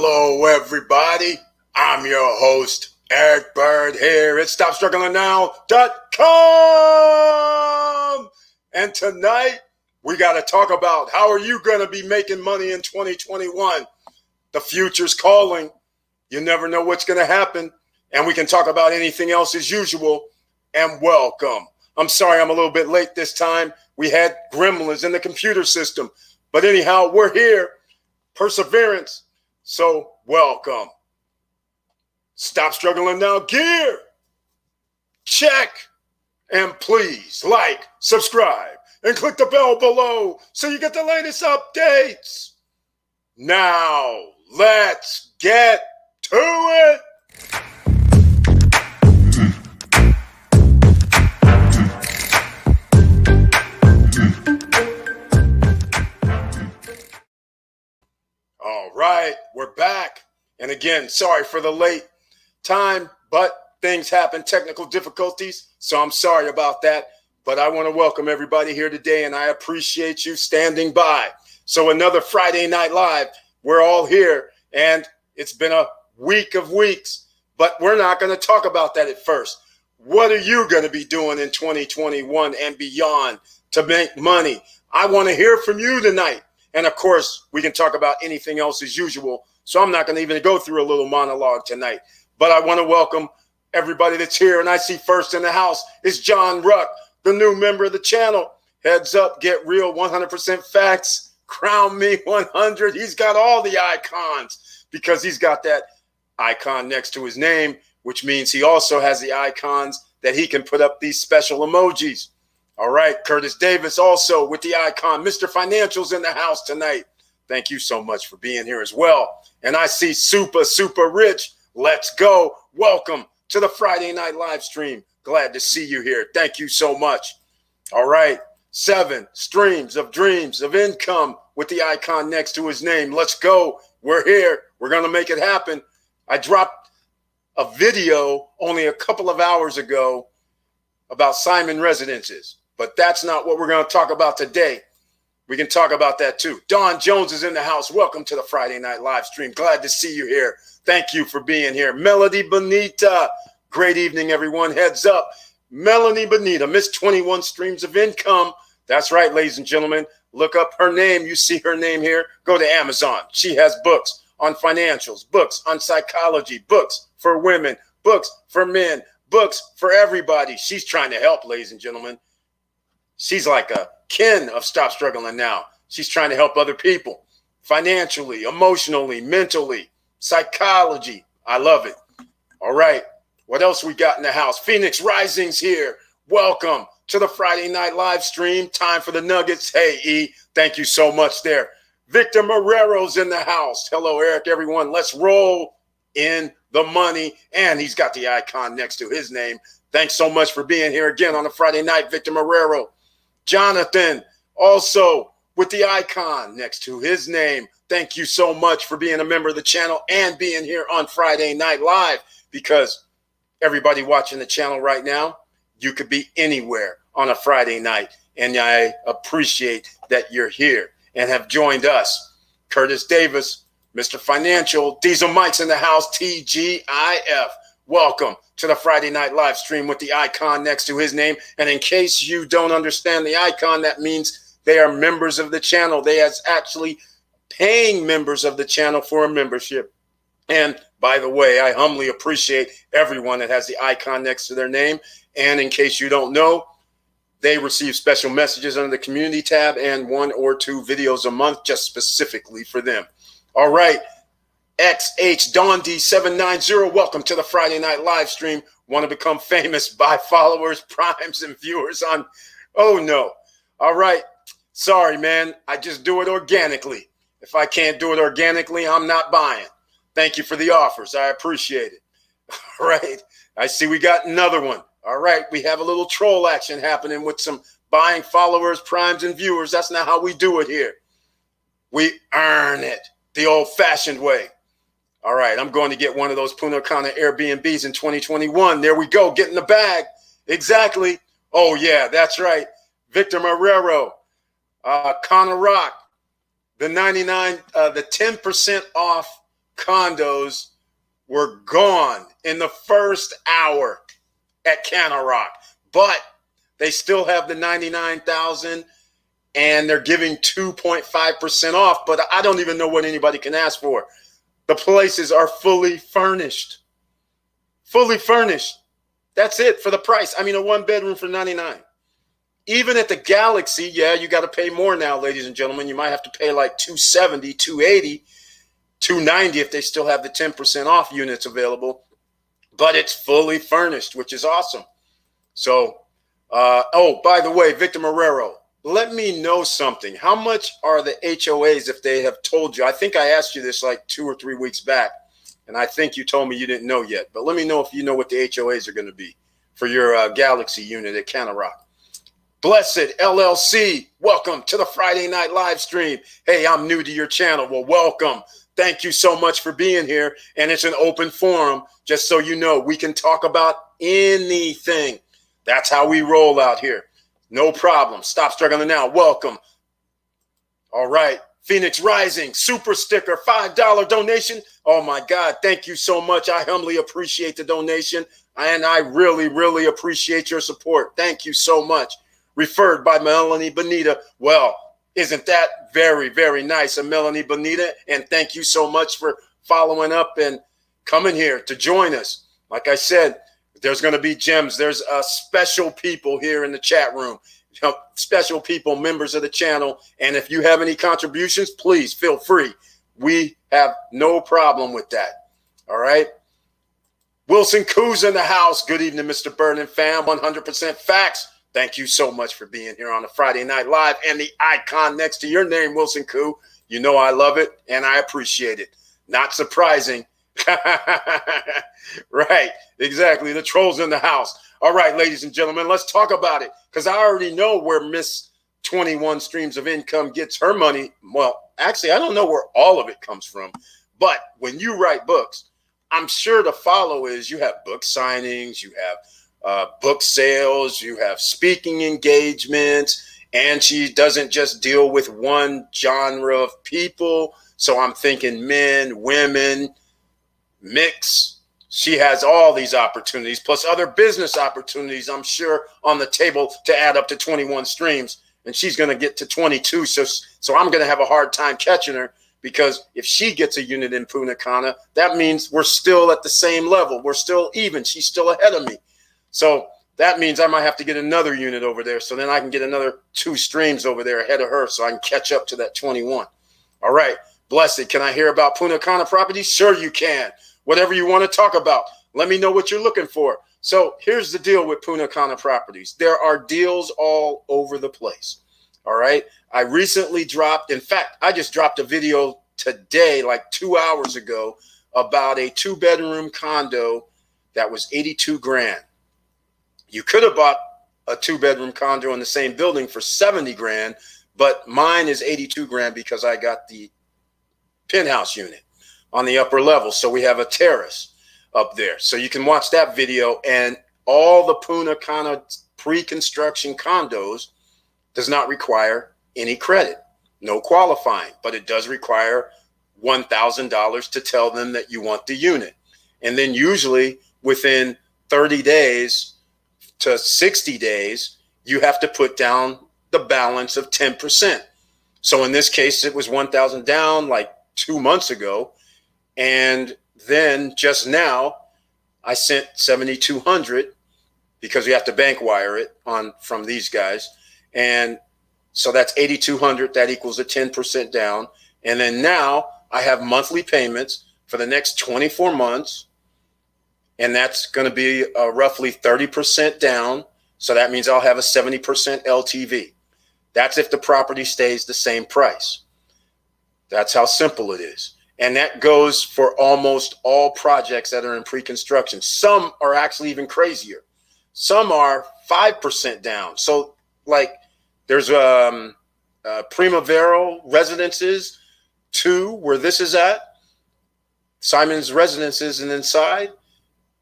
Hello, everybody. I'm your host, Eric Bird here at StopStrugglingNow.com. And tonight, we got to talk about how are you going to be making money in 2021? The future's calling. You never know what's going to happen. And we can talk about anything else as usual. And welcome. I'm sorry I'm a little bit late this time. We had gremlins in the computer system. But anyhow, we're here. Perseverance. So welcome. Stop Struggling Now gear. Check. And please like, subscribe, and click the bell below so you get the latest updates. Now, let's get to it. All right, we're back. And again, sorry for the late time, but things happen, technical difficulties. So I'm sorry about that. But I want to welcome everybody here today, and I appreciate you standing by. So another Friday Night Live. We're all here, and it's been a week of weeks, but we're not going to talk about that at first. What are you going to be doing in 2021 and beyond to make money? I want to hear from you tonight. And of course, we can talk about anything else as usual. So I'm not going to even go through a little monologue tonight. But I want to welcome everybody that's here. And I see first in the house is John Ruck, the new member of the channel. Heads up, get real, 100% facts. Crown me 100. He's got all the icons because he's got that icon next to his name, which means he also has the icons that he can put up these special emojis. All right, Curtis Davis also with the icon. Mr. Financial's in the house tonight. Thank you so much for being here as well. And I see Super Rich. Let's go. Welcome to the Friday Night Live stream. Glad to see you here. Thank you so much. All right, 7 streams of dreams of income with the icon next to his name. Let's go. We're here. We're going to make it happen. I dropped a video only a couple of hours ago about Simon Residences. But that's not what we're going to talk about today. We can talk about that too. Don Jones is in the house. Welcome to the Friday Night Live stream. Glad to see you here. Thank you for being here. Melody Bonita. Great evening, everyone. Heads up. Melanie Bonita, Miss 21 Streams of Income. That's right, ladies and gentlemen. Look up her name. You see her name here. Go to Amazon. She has books on financials, books on psychology, books for women, books for men, books for everybody. She's trying to help, ladies and gentlemen. She's like a kin of Stop Struggling Now. She's trying to help other people financially, emotionally, mentally, psychology. I love it. All right. What else we got in the house? Phoenix Rising's here. Welcome to the Friday Night Live stream. Time for the Nuggets. Hey, E, thank you so much there. Victor Marrero's in the house. Hello, Eric, everyone. Let's roll in the money. And he's got the icon next to his name. Thanks so much for being here again on a Friday night, Victor Marrero. Jonathan, also with the icon next to his name. Thank you so much for being a member of the channel and being here on Friday Night Live, because everybody watching the channel right now, you could be anywhere on a Friday night. And I appreciate that you're here and have joined us. Curtis Davis, Mr. Financial, Diesel Mike's in the house, TGIF. Welcome to the Friday Night Live stream with the icon next to his name. And in case you don't understand the icon, that means they are members of the channel. They are actually paying members of the channel for a membership. And by the way, I humbly appreciate everyone that has the icon next to their name. And in case you don't know, they receive special messages under the community tab and 1 or 2 videos a month just specifically for them. All right. XH Don D790, welcome to the Friday Night Live stream. Want to become famous? Buy followers, primes, and viewers on. Oh no. All right. Sorry, man. I just do it organically. If I can't do it organically, I'm not buying. Thank you for the offers. I appreciate it. All right. I see we got another one. All right. We have a little troll action happening with some buying followers, primes, and viewers. That's not how we do it here. We earn it the old-fashioned way. All right, I'm going to get one of those Punta Cana Airbnbs in 2021. There we go, get in the bag. Exactly. Oh, yeah, that's right. Victor Marrero, Connor Rock, the 10% off condos were gone in the first hour at Canna Rock, but they still have the 99,000 and they're giving 2.5% off, but I don't even know what anybody can ask for. The places are fully furnished. Fully furnished. That's it for the price. I mean, a one bedroom for 99. Even at the Galaxy, yeah, you got to pay more now, ladies and gentlemen. You might have to pay like 270, 280, 290 if they still have the 10% off units available. But it's fully furnished, which is awesome. So, oh, by the way, Victor Marrero, let me know something. How much are the HOAs if they have told you? I think I asked you this like 2 or 3 weeks back, and I think you told me you didn't know yet. But let me know if you know what the HOAs are going to be for your Galaxy unit at Canna Rock. Blessed LLC, welcome to the Friday night live stream. Hey, I'm new to your channel. Well, welcome. Thank you so much for being here. And it's an open forum, just so you know, we can talk about anything. That's how we roll out here. No problem. Stop struggling now. Welcome. All right. Phoenix Rising, super sticker, $5 donation. Oh my God. Thank you so much. I humbly appreciate the donation. And I really, really appreciate your support. Thank you so much. Referred by Melanie Bonita. Well, isn't that very, very nice of Melanie Bonita? And thank you so much for following up and coming here to join us. Like I said, there's going to be gems. There's special people here in the chat room, special people, members of the channel. And if you have any contributions, please feel free. We have no problem with that. All right. Wilson Koo's in the house. Good evening, Mr. Burden fam. 100% facts. Thank you so much for being here on a Friday Night Live. And the icon next to your name, Wilson Koo. You know I love it and I appreciate it. Not surprising. Right, exactly. The troll's in the house. All right, ladies and gentlemen, let's talk about it, because I already know where Miss 21 Streams of Income gets her money. Well, actually, I don't know where all of it comes from, but when you write books, I'm sure the follow is you have book signings, you have book sales, you have speaking engagements, and she doesn't just deal with one genre of people. So I'm thinking men, women, mix. She has all these opportunities plus other business opportunities, I'm sure, on the table to add up to 21 streams, and she's going to get to 22. So I'm going to have a hard time catching her, because if she gets a unit in Punta Cana, that means we're still at the same level. We're still even. She's still ahead of me. So that means I might have to get another unit over there. So then I can get another 2 streams over there ahead of her, so I can catch up to that 21. All right. Blessed, can I hear about Punta Cana properties? Sure you can. Whatever you want to talk about, let me know what you're looking for. So here's the deal with Punta Cana properties. There are deals all over the place. All right. I recently dropped, in fact, I just dropped a video today, like 2 hours ago, about a 2-bedroom condo that was 82 grand. You could have bought a 2-bedroom condo in the same building for 70 grand, but mine is 82 grand because I got the penthouse unit on the upper level. So we have a terrace up there. So you can watch that video. And all the Punta Cana pre-construction condos does not require any credit, no qualifying, but it does require $1,000 to tell them that you want the unit. And then usually within 30 days to 60 days, you have to put down the balance of 10%. So in this case, it was 1,000 down like 2 months ago. And then just now I sent 7,200 because you have to bank wire it from these guys. And so that's 8,200. That equals a 10% down. And then now I have monthly payments for the next 24 months. And that's going to be roughly 30% down. So that means I'll have a 70% LTV. That's if the property stays the same price. That's how simple it is. And that goes for almost all projects that are in pre-construction. Some are actually even crazier. Some are 5% down. So like there's Primavera Residences 2, where this is at, Simon's Residences, and inside,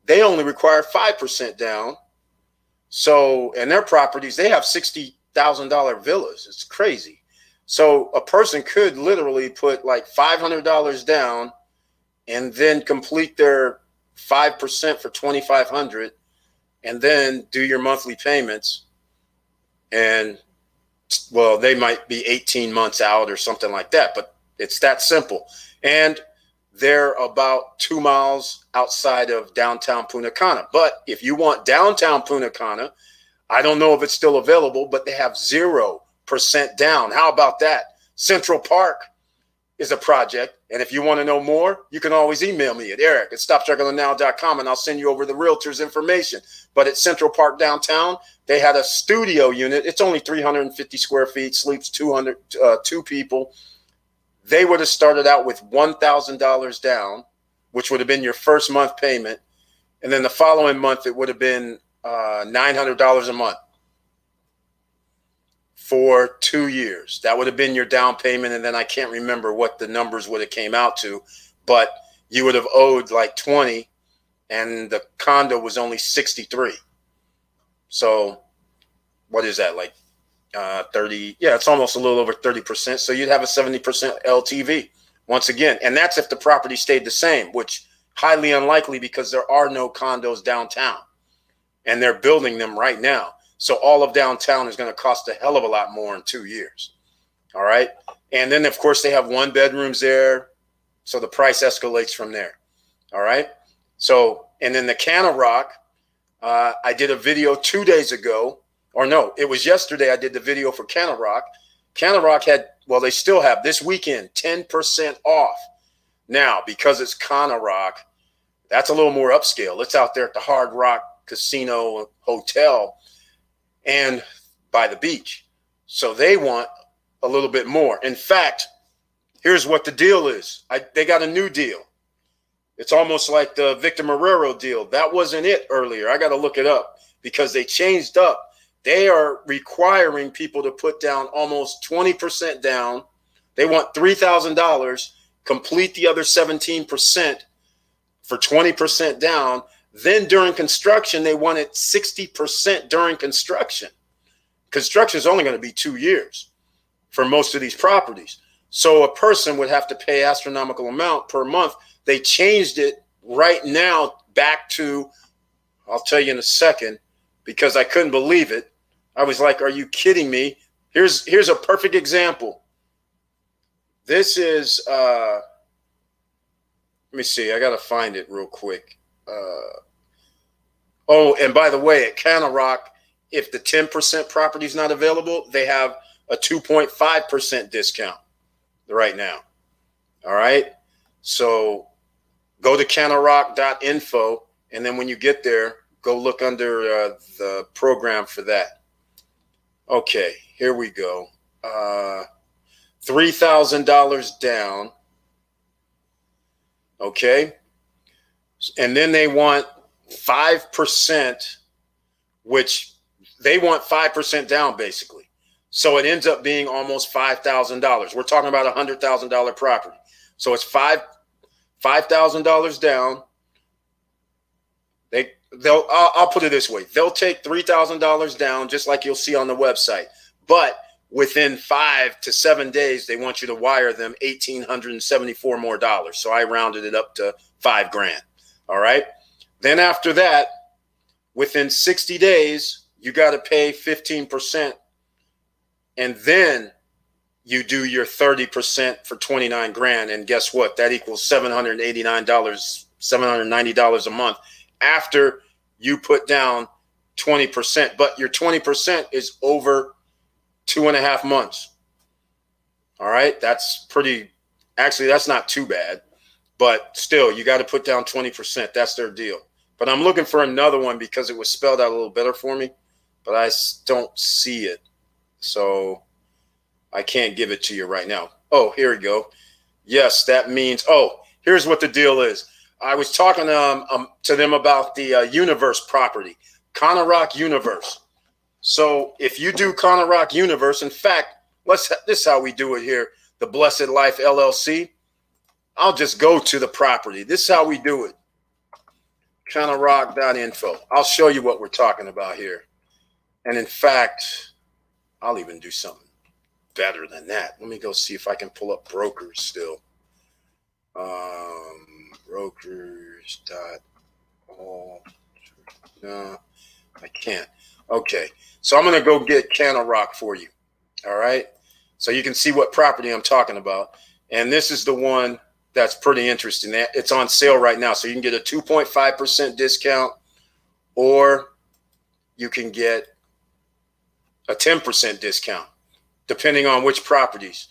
they only require 5% down. So, and their properties, they have $60,000 villas. It's crazy. So a person could literally put like $500 down and then complete their 5% for 2,500, and then do your monthly payments. And well, they might be 18 months out or something like that, but it's that simple. And they're about 2 miles outside of downtown Punta Cana. But if you want downtown Punta Cana, I don't know if it's still available, but they have 0% down. How about that? Central Park is a project. And if you want to know more, you can always email me at eric@stopstrugglingnow.com, and I'll send you over the realtor's information. But at Central Park downtown, they had a studio unit. It's only 350 square feet, sleeps 2 people. They would have started out with $1,000 down, which would have been your first month payment. And then the following month, it would have been $900 a month for 2 years. That would have been your down payment. And then I can't remember what the numbers would have came out to, but you would have owed like 20, and the condo was only 63. So what is that, like 30? Yeah, it's almost a little over 30%. So you'd have a 70% LTV once again. And that's if the property stayed the same, which highly unlikely because there are no condos downtown and they're building them right now. So all of downtown is going to cost a hell of a lot more in 2 years. All right. And then, of course, they have 1 bedrooms there. So the price escalates from there. All right. So, and then the Cana Rock, I did a video 2 days ago, or no, it was yesterday. I did the video for Cana Rock. Cana Rock had, well, they still have this weekend 10% off. Now, because it's Cana Rock, that's a little more upscale. It's out there at the Hard Rock Casino Hotel and by the beach. So they want a little bit more. In fact, here's what the deal is. They got a new deal. It's almost like the Victor Marrero deal. That wasn't it earlier. I got to look it up because they changed up. They are requiring people to put down almost 20% down. They want $3,000, complete the other 17% for 20% down. Then during construction, they want it 60% during construction. Construction is only going to be 2 years for most of these properties. So a person would have to pay astronomical amount per month. They changed it right now back to, I'll tell you in a second, because I couldn't believe it. I was like, are you kidding me? Here's a perfect example. This is, let me see. I got to find it real quick. Oh, and by the way, at Cana Rock, if the 10% property is not available, they have a 2.5% discount right now. All right. So go to canarock.info. And then when you get there, go look under the program for that. Okay, here we go. $3,000 down. Okay. And then they want 5%, which they want 5% down basically. So it ends up being almost $5,000. We're talking about $100,000 property. So it's $5,000 down. I'll put it this way. They'll take $3,000 down, just like you'll see on the website. But within 5 to 7 days, they want you to wire them $1,874 more dollars. So I rounded it up to $5,000. All right. Then after that, within 60 days, you got to pay 15%. And then you do your 30% for $29,000. And guess what? That equals $789, $790 a month after you put down 20%. But your 20% is over 2.5 months. All right. That's pretty, actually, that's not too bad. But still, you got to put down 20%. That's their deal. But I'm looking for another one because it was spelled out a little better for me. But I don't see it. So I can't give it to you right now. Oh, here we go. Yes, that means, oh, here's what the deal is. I was talking to them about the Universe property, Cana Rock Universe. So if you do Cana Rock Universe, in fact, this is how we do it here, the Blessed Life LLC. I'll just go to the property. This is how we do it. canarock.info. I'll show you what we're talking about here. And in fact, I'll even do something better than that. Let me go see if I can pull up brokers still. brokers dot all. No, I can't. Okay, so I'm gonna go get CanaRock for you. All right, so you can see what property I'm talking about, and this is the one that's pretty interesting. It's on sale right now, so you can get a 2.5% discount, or you can get a 10% discount, depending on which properties.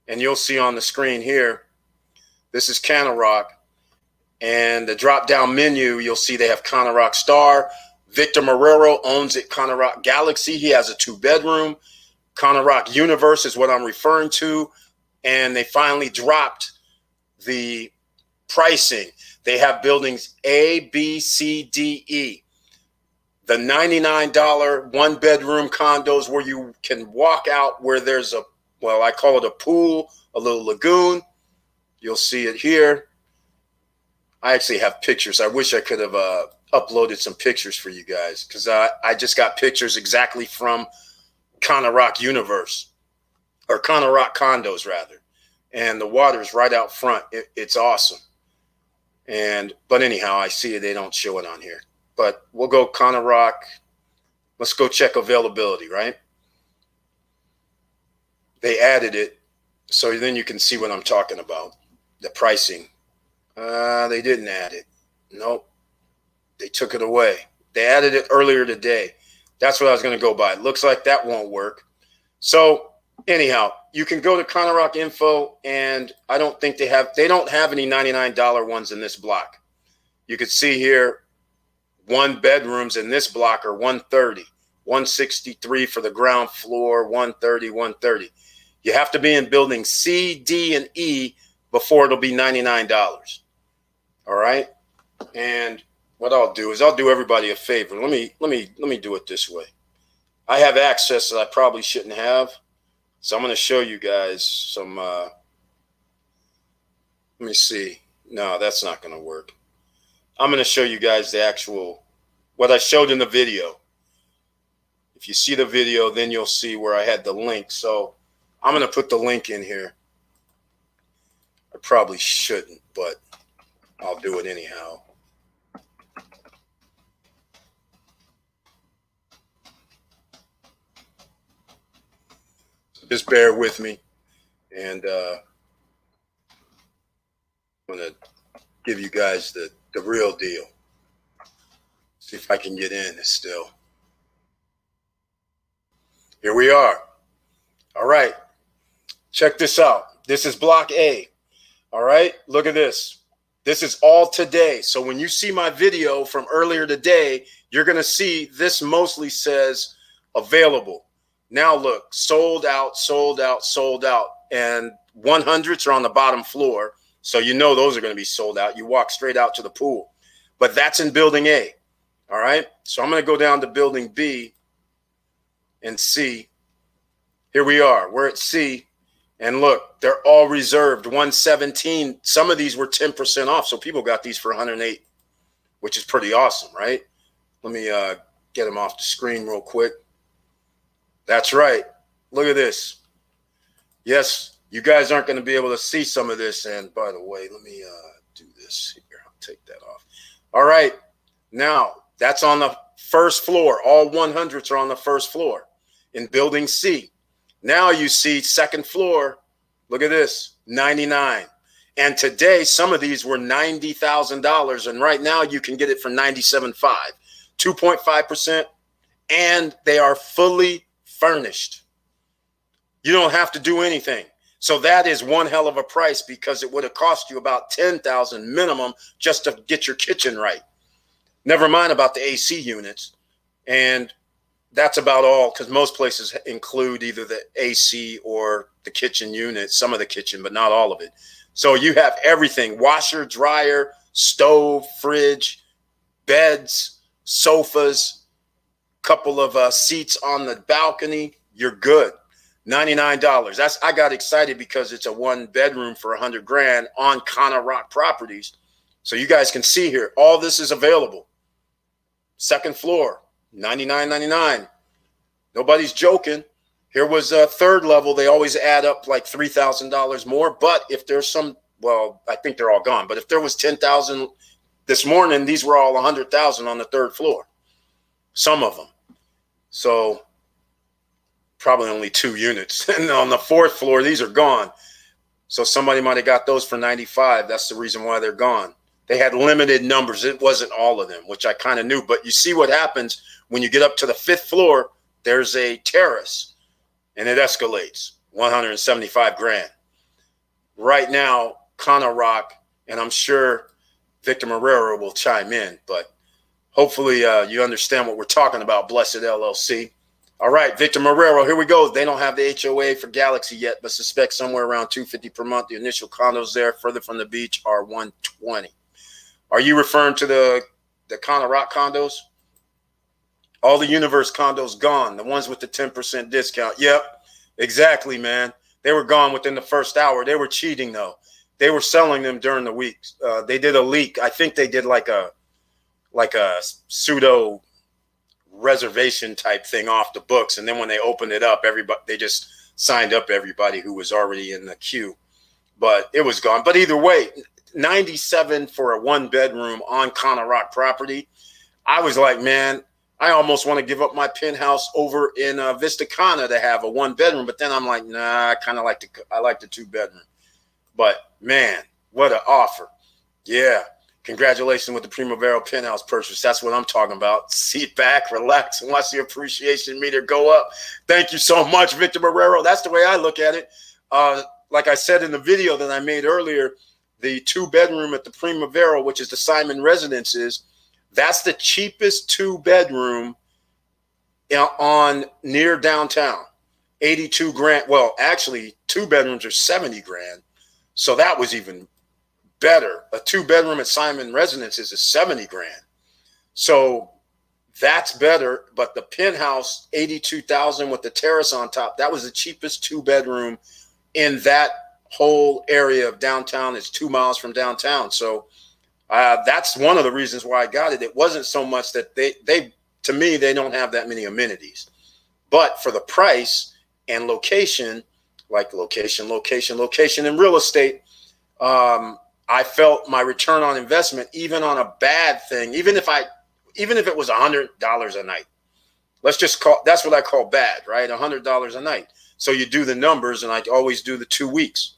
And you'll see on the screen here, this is CanaRock, and the drop-down menu, you'll see they have CanaRock Star. Victor Marrero owns it, CanaRock Galaxy. He has a 2-bedroom. CanaRock Universe is what I'm referring to. And they finally dropped the pricing. They have buildings A, B, C, D, E. The $99 1-bedroom condos where you can walk out, where there's a, well, I call it a pool, a little lagoon. You'll see it here. I actually have pictures. I wish I could have uploaded some pictures for you guys, because I just got pictures exactly from CanaRock Universe, or CanaRock Condos rather. And the water's right out front. It's awesome. But anyhow, I see they don't show it on here. But we'll go CanaRock. Let's go check availability, right? They added it, so then you can see what I'm talking about. The pricing. They didn't add it. Nope. They took it away. They added it earlier today. That's what I was going to go by. It looks like that won't work. So anyhow, you can go to CanaRock info, and I don't think they don't have any $99 ones in this block. You can see here, 1-bedrooms in this block are $130, $163 for the ground floor, $130, $130. You have to be in building C, D, and E before it'll be $99. All right. And what I'll do is I'll do everybody a favor. Let me do it this way. I have access that I probably shouldn't have. So I'm going to show you guys some, let me see. No, that's not going to work. I'm going to show you guys the actual, what I showed in the video. If you see the video, then you'll see where I had the link. So I'm going to put the link in here. I probably shouldn't, but I'll do it anyhow. Just bear with me, and I'm going to give you guys the real deal. See if I can get in still. Here we are. All right. Check this out. This is Block A. All right. Look at this. This is all today. So when you see my video from earlier today, you're going to see this mostly says available. Now look, sold out, sold out, sold out. And 100s are on the bottom floor. So you know those are going to be sold out. You walk straight out to the pool. But that's in building A. All right. So I'm going to go down to building B and C. Here we are. We're at C. And look, they're all reserved. 117. Some of these were 10% off. So people got these for 108, which is pretty awesome, right? Let me get them off the screen real quick. That's right. Look at this. Yes, you guys aren't going to be able to see some of this. And by the way, let me do this here. I'll take that off. All right. Now, that's on the first floor. All 100s are on the first floor in building C. Now you see second floor. Look at this, 99. And today, some of these were $90,000. And right now you can get it for 97.5, 2.5%. And they are fully furnished. You don't have to do anything. So that is one hell of a price, because it would have cost you about $10,000 minimum just to get your kitchen right. Never mind about the AC units. And that's about all, because most places include either the AC or the kitchen unit, some of the kitchen, but not all of it. So you have everything: washer, dryer, stove, fridge, beds, sofas, couple of seats on the balcony. You're good. $99. I got excited because it's a 1-bedroom for $100,000 on CanaRock properties. So you guys can see here, all this is available. Second floor, $99.99. Nobody's joking. Here was a third level. They always add up like $3,000 more. But if there's some well, I think they're all gone. But if there was 10,000 this morning, these were all 100,000 on the third floor, some of them. So probably only 2 units. And on the fourth floor, these are gone. So somebody might have got those for 95. That's the reason why they're gone. They had limited numbers. It wasn't all of them, which I kind of knew. But you see what happens when you get up to the 5th floor, there's a terrace and it escalates 175 grand. Right now, Connor Rock, and I'm sure Victor Marrero will chime in, but hopefully you understand what we're talking about, Blessed LLC. All right, Victor Marrero, here we go. They don't have the HOA for Galaxy yet, but suspect somewhere around $250 per month. The initial condos there further from the beach are $120. Are you referring to the Connor Rock condos? All the Universe condos gone, the ones with the 10% discount. Yep, exactly, man. They were gone within the first hour. They were cheating, though. They were selling them during the week. They did a leak. I think they did like a pseudo reservation type thing off the books, and then when they opened it up, everybody, they just signed up everybody who was already in the queue, but it was gone. But either way, 97 for a 1-bedroom on Connor Rock property. I was like, man, I almost want to give up my penthouse over in Vista Cana to have a 1-bedroom, but then I'm like, nah, I like the 2-bedroom. But man, what an offer. Yeah. Congratulations with the Primavera penthouse purchase. That's what I'm talking about. Sit back, relax, and watch the appreciation meter go up. Thank you so much, Victor Marrero. That's the way I look at it. Like I said in the video that I made earlier, the 2-bedroom at the Primavera, which is the Simon Residences, that's the cheapest 2-bedroom on near downtown. 82 grand. Well, actually, 2 bedrooms are 70 grand. So that was even better. A 2-bedroom at Simon Residences is 70 grand. So that's better. But the penthouse, 82,000 with the terrace on top, that was the cheapest 2-bedroom in that whole area of downtown. It's 2 miles from downtown. So that's one of the reasons why I got it. It wasn't so much that they to me, they don't have that many amenities, but for the price and location, like location in real estate, I felt my return on investment, even on a bad thing, even if it was $100 a night, let's just call, that's what I call bad, right? $100 a night. So you do the numbers, and I always do the 2 weeks.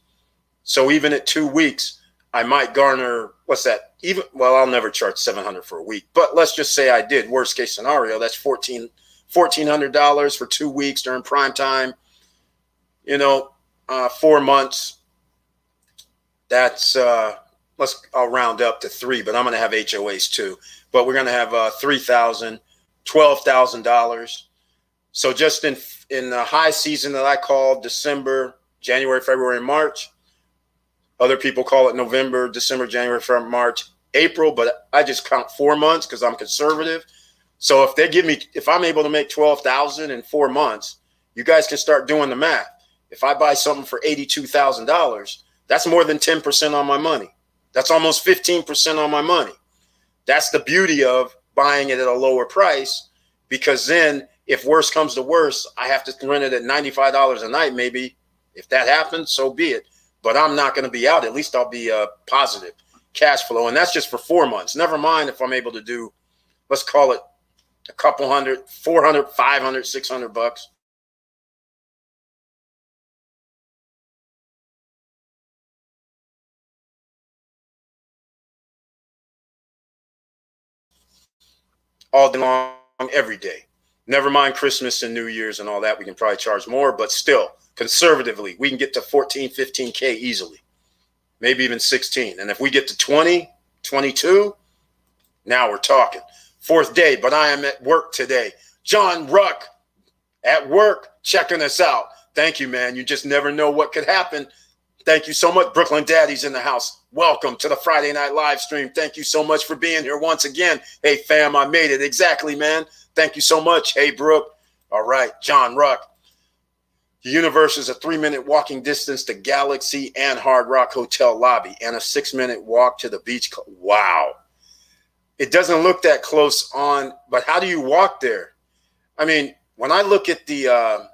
So even at 2 weeks, I might garner, what's that? Well, I'll never charge $700 for a week, but let's just say I did. Worst case scenario, that's $1,400 for 2 weeks during prime time. 4 months. That's I'll round up to 3, but I'm going to have HOAs too. But we're going to have $3,000, $12,000. So just in the high season that I call December, January, February, and March. Other people call it November, December, January, February, March, April, but I just count 4 months because I'm conservative. So if I'm able to make $12,000 in 4 months, you guys can start doing the math. If I buy something for $82,000, that's more than 10% on my money. That's almost 15% on my money. That's the beauty of buying it at a lower price, because then if worse comes to worse, I have to rent it at $95 a night. Maybe if that happens, so be it. But I'm not going to be out. At least I'll be positive cash flow. And that's just for 4 months. Never mind if I'm able to do, let's call it a couple hundred, 400, 500, 600 bucks. All day long, every day. Never mind Christmas and New Year's and all that. We can probably charge more, but still, conservatively, we can get to 14, 15K easily, maybe even 16. And if we get to 20, 22, now we're talking. 4th day, but I am at work today. John Ruck at work checking us out. Thank you, man. You just never know what could happen. Thank you so much. Brooklyn Daddy's in the house. Welcome to the Friday Night Live stream. Thank you so much for being here once again. Hey, fam, I made it. Exactly, man. Thank you so much. Hey, Brooke. All right, John Ruck. The Universe is a 3-minute walking distance to Galaxy and Hard Rock Hotel lobby, and a 6-minute walk to the beach. Wow. It doesn't look that close on, but how do you walk there? I mean, when I look at the,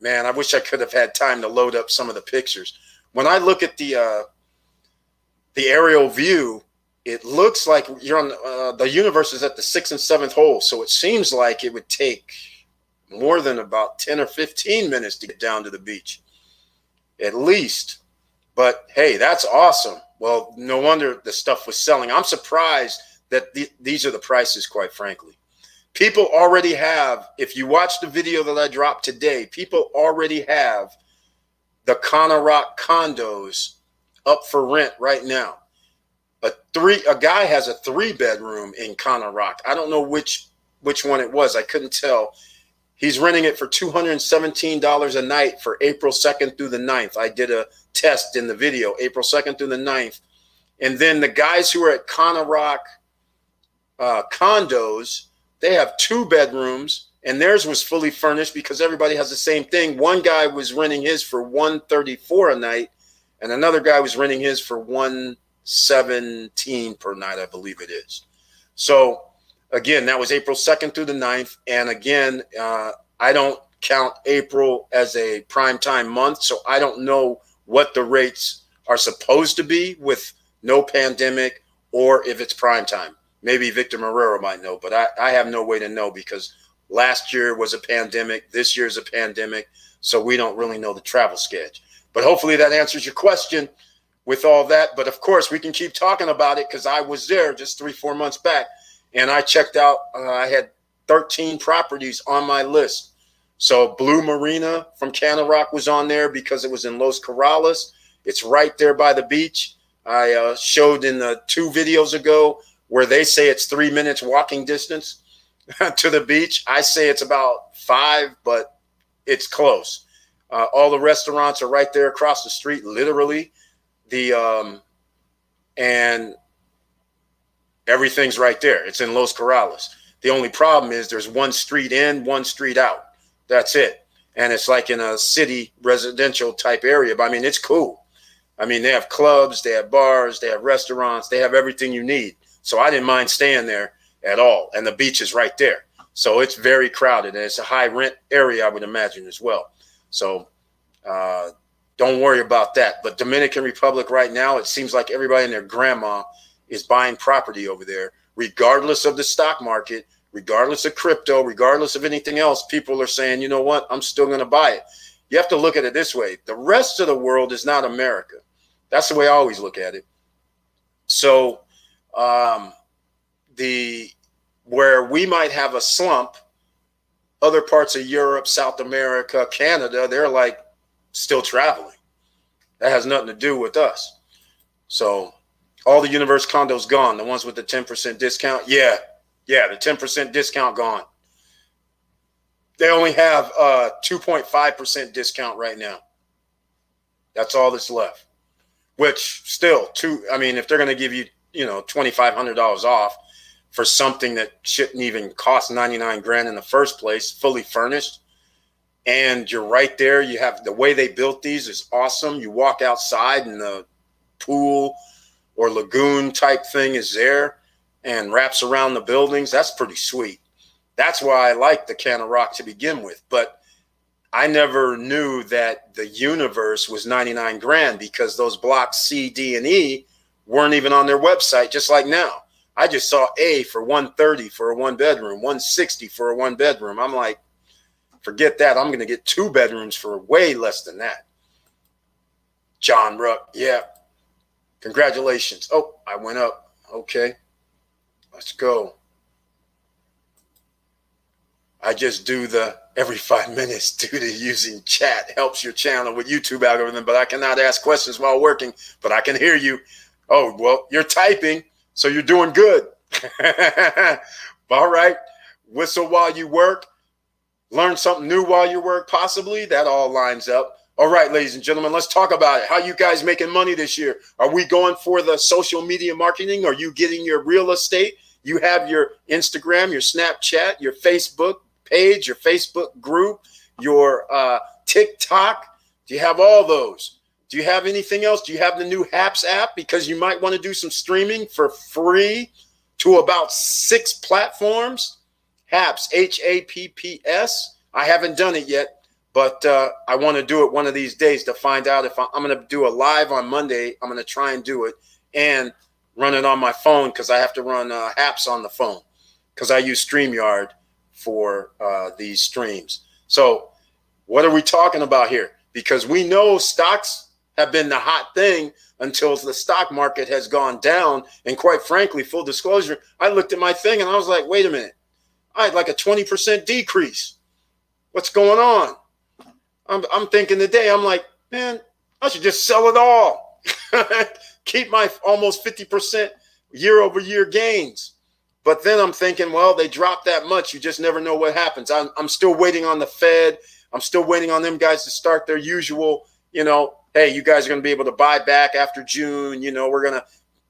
man, I wish I could have had time to load up some of the pictures. When I look at the the aerial view, it looks like you're on the universe is at the 6th and 7th hole. So it seems like it would take more than about 10 or 15 minutes to get down to the beach, at least. But hey, that's awesome. Well, no wonder the stuff was selling. I'm surprised that these are the prices, quite frankly. People already have, if you watch the video that I dropped today, people already have the Cana Rock condos up for rent right now. A guy has a 3-bedroom in Cana Rock. I don't know which one it was. I couldn't tell. He's renting it for $217 a night for April 2nd through the 9th. I did a test in the video, April 2nd through the 9th. And then the guys who are at Cana Rock condos, they have 2 bedrooms, and theirs was fully furnished because everybody has the same thing. One guy was renting his for $134 a night, and another guy was renting his for $117 per night, I believe it is. So again, that was April 2nd through the 9th. And again, I don't count April as a prime time month, so I don't know what the rates are supposed to be with no pandemic or if it's prime time. Maybe Victor Marrero might know, but I have no way to know because last year was a pandemic. This year's a pandemic, so we don't really know the travel schedule. But hopefully that answers your question with all that. But of course, we can keep talking about it because I was there just 3-4 months back, and I checked out. I had 13 properties on my list. So Blue Marina from Cana Rock was on there because it was in Los Corrales. It's right there by the beach. I showed in the 2 videos ago where they say it's 3 minutes walking distance to the beach. I say it's about 5, but it's close. All the restaurants are right there across the street, literally. And everything's right there. It's in Los Corrales. The only problem is there's one street in, one street out. That's it. And it's like in a city residential type area. But I mean, it's cool. I mean, they have clubs, they have bars, they have restaurants, they have everything you need. So I didn't mind staying there at all. And the beach is right there. So it's very crowded, and it's a high rent area, I would imagine, as well. So don't worry about that. But Dominican Republic right now, it seems like everybody and their grandma is buying property over there, regardless of the stock market, regardless of crypto, regardless of anything else. People are saying, you know what, I'm still going to buy it. You have to look at it this way. The rest of the world is not America. That's the way I always look at it. So where we might have a slump, other parts of Europe, South America, Canada, they're like still traveling. That has nothing to do with us. So all the universe condos gone, the ones with the 10% discount. Yeah, the 10% discount gone. They only have 2.5% discount right now. That's all that's left. Which still, if they're going to give you, $2,500 off for something that shouldn't even cost $99,000 in the first place, fully furnished, and you're right there. You have the way they built these is awesome. You walk outside and the pool or lagoon type thing is there and wraps around the buildings. That's pretty sweet. That's why I like the Cana Rock to begin with. But I never knew that the universe was $99,000 because those blocks C, D, and E weren't even on their website, just like now. I just saw A for $130 for a 1-bedroom, $160 for a 1-bedroom. I'm like, forget that. I'm going to get 2 bedrooms for way less than that. John Ruck, yeah. Congratulations. Oh, I went up. Okay. Let's go. I just do the every 5 minutes due to using chat helps your channel with YouTube algorithm, but I cannot ask questions while working, but I can hear you. Oh, well, you're typing, so you're doing good. All right. Whistle while you work. Learn something new while you work, possibly. That all lines up. All right, ladies and gentlemen, let's talk about it. How you guys making money this year? Are we going for the social media marketing? Are you getting your real estate? You have your Instagram, your Snapchat, your Facebook page, your Facebook group, your TikTok. Do you have all those? Do you have anything else? Do you have the new Haps app? Because you might want to do some streaming for free to about 6 platforms. Haps, H-A-P-P-S. I haven't done it yet, but I want to do it one of these days to find out if I'm going to do a live on Monday. I'm going to try and do it and run it on my phone because I have to run apps on the phone because I use StreamYard for these streams. So what are we talking about here? Because we know stocks have been the hot thing until the stock market has gone down. And quite frankly, full disclosure, I looked at my thing and I was like, wait a minute, I had like a 20% decrease. What's going on? I'm thinking today, I'm like, man, I should just sell it all. Keep my almost 50% year over year gains. But then I'm thinking, well, they dropped that much. You just never know what happens. I'm still waiting on the Fed. I'm still waiting on them guys to start their usual, hey, you guys are going to be able to buy back after June. We're going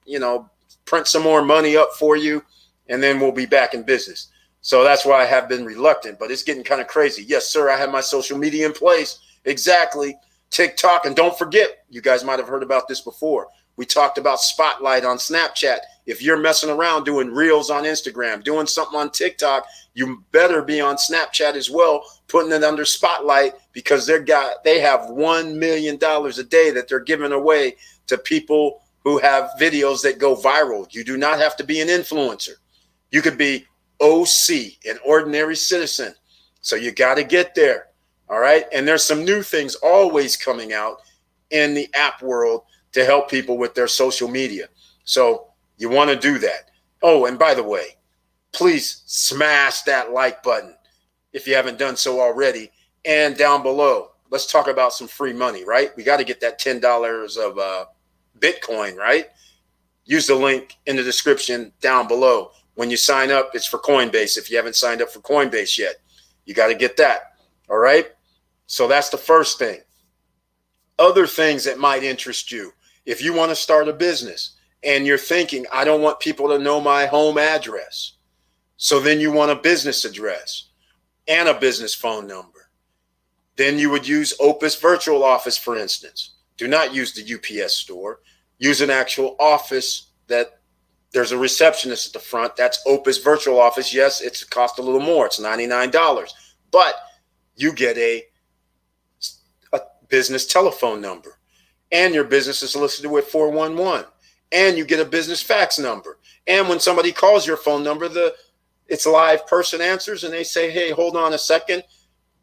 to, print some more money up for you, and then we'll be back in business. So that's why I have been reluctant, but it's getting kind of crazy. Yes, sir, I have my social media in place. Exactly. TikTok. And don't forget, you guys might have heard about this before. We talked about Spotlight on Snapchat. If you're messing around doing reels on Instagram, doing something on TikTok, you better be on Snapchat as well, putting it under Spotlight, because they have $1 million a day that they're giving away to people who have videos that go viral. You do not have to be an influencer. You could be OC, an ordinary citizen. So you got to get there. All right. And there's some new things always coming out in the app world to help people with their social media. So you want to do that. Oh, and by the way, please smash that like button if you haven't done so already. And down below, let's talk about some free money, right? We got to get that $10 of Bitcoin, right? Use the link in the description down below. When you sign up, it's for Coinbase. If you haven't signed up for Coinbase yet, you got to get that. All right. So that's the first thing. Other things that might interest you. If you want to start a business and you're thinking, I don't want people to know my home address. So then you want a business address and a business phone number. Then you would use Opus Virtual Office, for instance. Do not use the UPS store. Use an actual office that there's a receptionist at the front. That's Opus Virtual Office. Yes, it's cost a little more. It's $99. But you get a business telephone number. And your business is listed with 411. And you get a business fax number. And when somebody calls your phone number, it's a live person answers and they say, hey, hold on a second.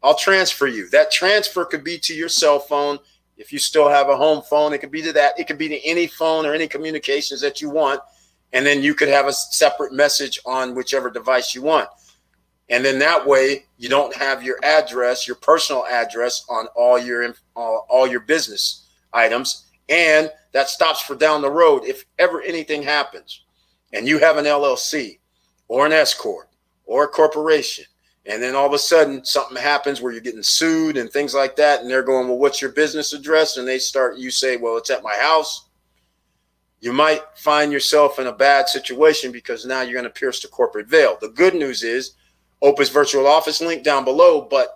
I'll transfer you. That transfer could be to your cell phone. If you still have a home phone, it could be to that. It could be to any phone or any communications that you want. And then you could have a separate message on whichever device you want. And then that way you don't have your address, your personal address on all your business items. And that stops for down the road. If ever anything happens and you have an LLC or an S corp or a corporation, and then all of a sudden something happens where you're getting sued and things like that. And they're going, well, what's your business address? And you say, well, it's at my house. You might find yourself in a bad situation because now you're going to pierce the corporate veil. The good news is Opus Virtual Office link down below. But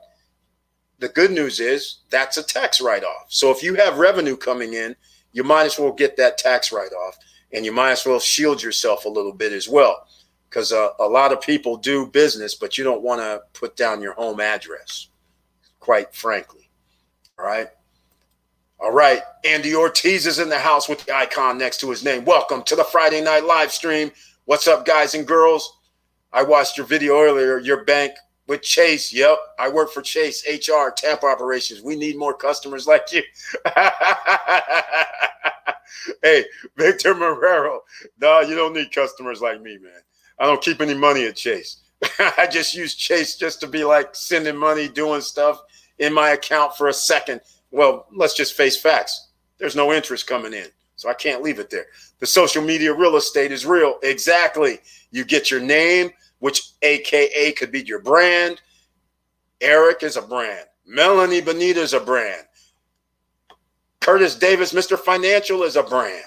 the good news is that's a tax write-off. So if you have revenue coming in, you might as well get that tax write-off, and you might as well shield yourself a little bit as well. Because a lot of people do business, but you don't want to put down your home address, quite frankly. All right. All right. Andy Ortiz is in the house with the icon next to his name. Welcome to the Friday night live stream. What's up, guys and girls? I watched your video earlier, your bank with Chase. Yep. I work for Chase HR, Tampa operations. We need more customers like you. Hey, Victor Marrero. No, you don't need customers like me, man. I don't keep any money at Chase. I just use Chase just to be like sending money, doing stuff in my account for a second. Well, let's just face facts. There's no interest coming in, so I can't leave it there. The social media real estate is real. Exactly. You get your name, which AKA could be your brand. Eric is a brand. Melanie Bonita is a brand. Curtis Davis, Mr. Financial, is a brand.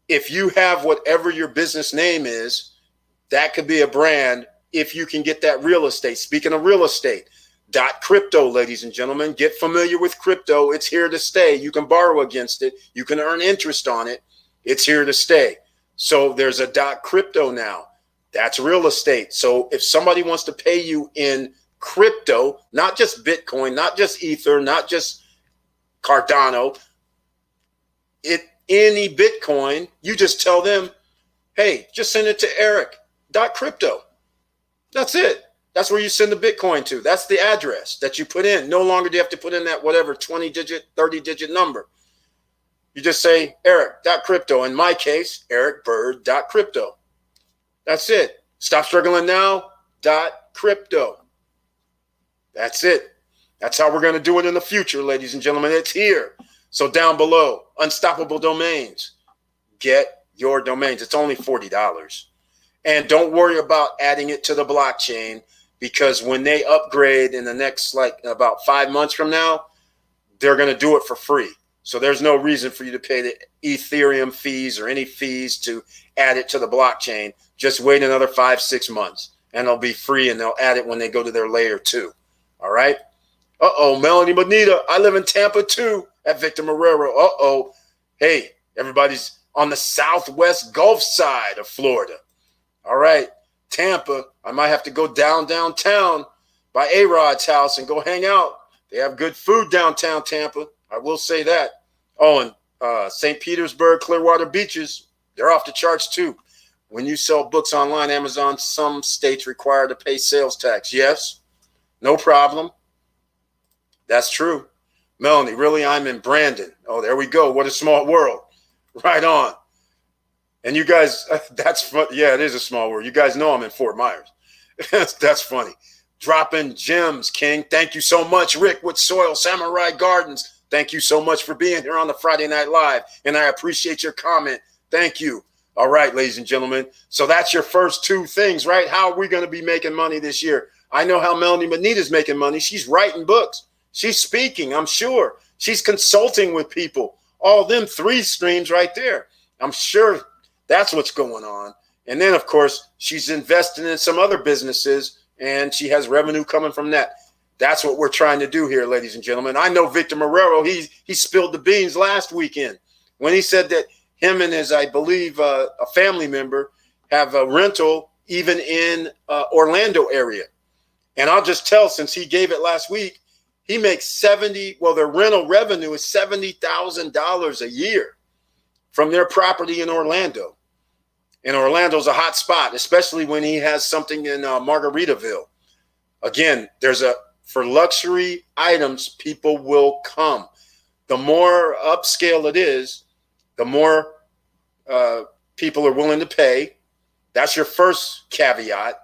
If you have whatever your business name is, that could be a brand if you can get that real estate. Speaking of real estate, .crypto, ladies and gentlemen, get familiar with crypto. It's here to stay. You can borrow against it. You can earn interest on it. It's here to stay. So there's a .crypto now. That's real estate. So if somebody wants to pay you in crypto, not just Bitcoin, not just Ether, not just Cardano, any Bitcoin, you just tell them, hey, just send it to Eric.crypto. That's it. That's where you send the Bitcoin to. That's the address that you put in. No longer do you have to put in that whatever 20-digit, 30-digit number. You just say Eric.crypto. In my case, EricBird.crypto. That's it. Stop struggling now.crypto. That's it. That's how we're going to do it in the future, ladies and gentlemen. It's here. So down below, Unstoppable Domains. Get your domains. It's only $40. And don't worry about adding it to the blockchain, because when they upgrade in the next, about 5 months from now, they're going to do it for free. So there's no reason for you to pay the Ethereum fees or any fees to add it to the blockchain. Just wait another 5-6 months and it'll be free, and they'll add it when they go to their layer 2. All right. Melanie Bonita. I live in Tampa too, at Victor Marrero. Hey, everybody's on the southwest Gulf side of Florida. All right. Tampa. I might have to go downtown by A-Rod's house and go hang out. They have good food downtown Tampa. I will say that. And St. Petersburg, Clearwater Beaches, they're off the charts too. When you sell books online, Amazon, some states require to pay sales tax. Yes, no problem. That's true. Melanie, really? I'm in Brandon. Oh, there we go. What a small world. Right on. And you guys, that's fun. Yeah, it is a small world. You guys know I'm in Fort Myers. That's funny. Dropping gems, King. Thank you so much. Rick with Soil Samurai Gardens. Thank you so much for being here on the Friday Night Live. And I appreciate your comment. Thank you. All right, ladies and gentlemen. So that's your first two things, right? How are we going to be making money this year? I know how Melanie Bonita's making money. She's writing books. She's speaking, I'm sure. She's consulting with people. All them 3 streams right there. I'm sure that's what's going on. And then, of course, she's investing in some other businesses, and she has revenue coming from that. That's what we're trying to do here, ladies and gentlemen. I know Victor Marrero, he spilled the beans last weekend when he said that him and his, I believe, a family member have a rental even in Orlando area. And I'll just tell, since he gave it last week, he makes their rental revenue is $70,000 a year from their property in Orlando. And Orlando's a hot spot, especially when he has something in Margaritaville. Again, for luxury items, people will come. The more upscale it is, the more people are willing to pay. That's your first caveat.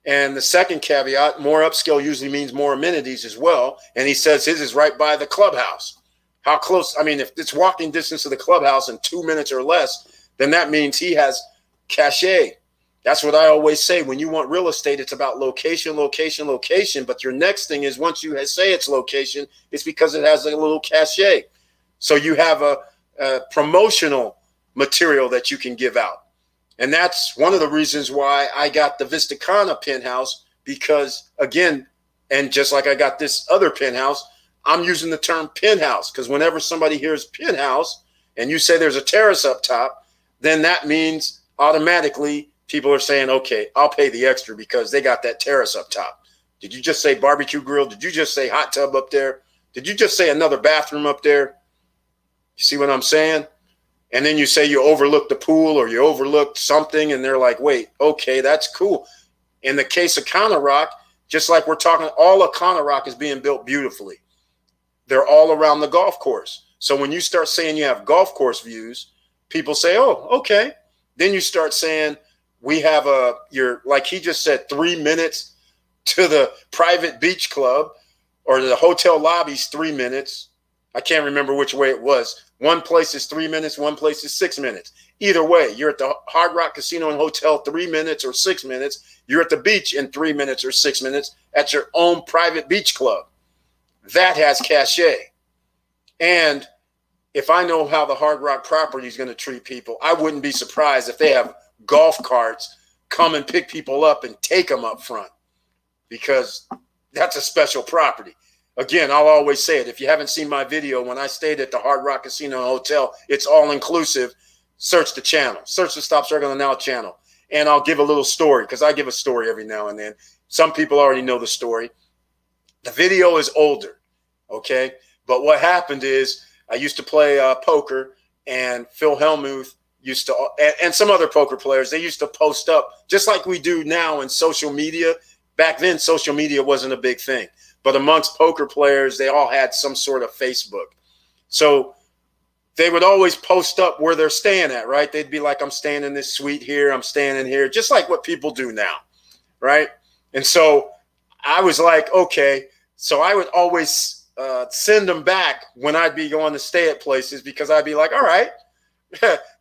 And the second caveat, more upscale usually means more amenities as well. And he says his is right by the clubhouse. How close? I mean, if it's walking distance to the clubhouse in 2 minutes or less, then that means he has cachet. That's what I always say. When you want real estate, it's about location, location, location. But your next thing is, once you say it's location, it's because it has a little cachet. So you have a promotional material that you can give out. And that's one of the reasons why I got the Vista Cana penthouse, because, again, and just like I got this other penthouse, I'm using the term penthouse, because whenever somebody hears penthouse and you say there's a terrace up top, then that means automatically people are saying, okay, I'll pay the extra because they got that terrace up top. Did you just say barbecue grill? Did you just say hot tub up there? Did you just say another bathroom up there? You see what I'm saying? And then you say you overlooked the pool or you overlooked something, and they're like, wait, okay, that's cool. In the case of Cana Rock, just like we're talking, all of Cana Rock is being built beautifully. They're all around the golf course. So when you start saying you have golf course views, people say, oh, okay. Then you start saying we have like he just said, 3 minutes to the private beach club, or the hotel lobby's 3 minutes. I can't remember which way it was. One place is 3 minutes, one place is 6 minutes. Either way, you're at the Hard Rock Casino and Hotel 3 minutes or 6 minutes. You're at the beach in 3 minutes or 6 minutes at your own private beach club. That has cachet. And if I know how the Hard Rock property is going to treat people, I wouldn't be surprised if they have golf carts come and pick people up and take them up front, because that's a special property. Again, I'll always say it. If you haven't seen my video when I stayed at the Hard Rock Casino and Hotel, it's all inclusive. Search the channel. Search the Stop Struggling Now channel. And I'll give a little story, because I give a story every now and then. Some people already know the story. The video is older, okay? But what happened is I used to play poker, and Phil Hellmuth used to, and some other poker players, they used to post up just like we do now in social media. Back then, social media wasn't a big thing, but amongst poker players, they all had some sort of Facebook. So they would always post up where they're staying at, right? They'd be like, I'm staying in this suite here, I'm staying in here, just like what people do now, right? And so I was like, okay. So I would always send them back when I'd be going to stay at places, because I'd be like, all right,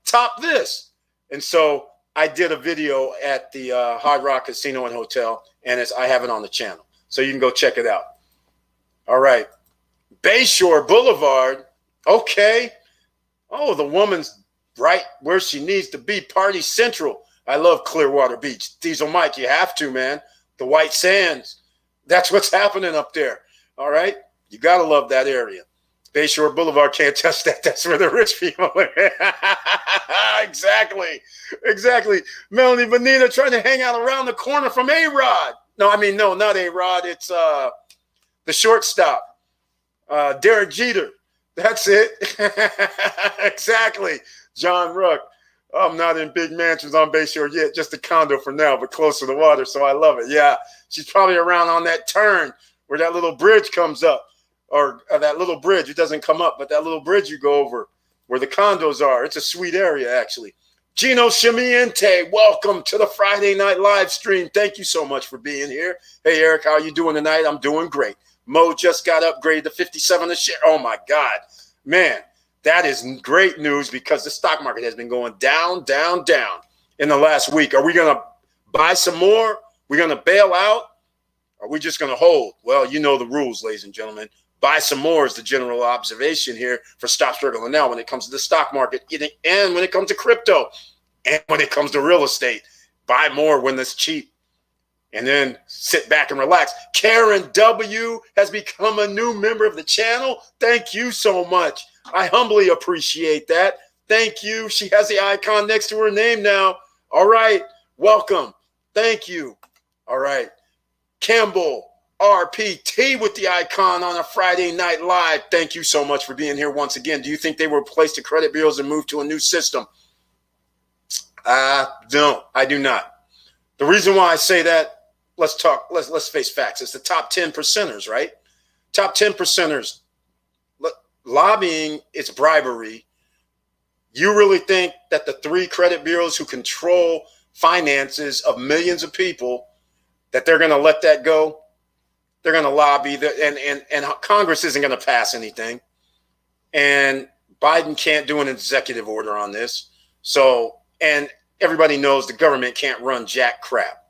top this. And so I did a video at the Hard Rock Casino and Hotel, and I have it on the channel. So you can go check it out. All right. Bayshore Boulevard. Okay. Oh, the woman's right where she needs to be. Party Central. I love Clearwater Beach. Diesel Mike, you have to, man. The White Sands. That's what's happening up there. All right. You got to love that area. Bayshore Boulevard, can't touch that. That's where the rich people are. Exactly. Exactly. Melanie Bonita trying to hang out around the corner from A-Rod. No, not A-Rod. It's the shortstop. Derek Jeter. That's it. Exactly. John Ruck. I'm not in big mansions on Bayshore yet, just a condo for now, but close to the water, so I love it. Yeah, she's probably around on that turn where that little bridge comes up, or that little bridge. It doesn't come up, but that little bridge you go over where the condos are. It's a sweet area, actually. Gino Shimiente, welcome to the Friday Night Live stream. Thank you so much for being here. Hey, Eric, how are you doing tonight? I'm doing great. Mo just got upgraded to 57 a share. Oh, my God. Man, that is great news, because the stock market has been going down, down, down in the last week. Are we going to buy some more? We're going to bail out? Are we just going to hold? Well, you know the rules, ladies and gentlemen. Buy some more is the general observation here for Stop Struggling Now when it comes to the stock market, and when it comes to crypto, and when it comes to real estate. Buy more when it's cheap, and then sit back and relax. Karen W. has become a new member of the channel. Thank you so much. I humbly appreciate that. Thank you. She has the icon next to her name now. All right. Welcome. Thank you. All right. Campbell RPT with the icon on a Friday Night Live. Thank you so much for being here once again. Do you think they were replaced the credit bureaus and moved to a new system? No, I do not. The reason why I say that, let's face facts. It's the top 10 percenters, right? Top 10 percenters. Lobbying is bribery. You really think that the 3 credit bureaus who control finances of millions of people, that they're going to let that go? They're going to lobby, and Congress isn't going to pass anything. And Biden can't do an executive order on this. So, and everybody knows the government can't run jack crap.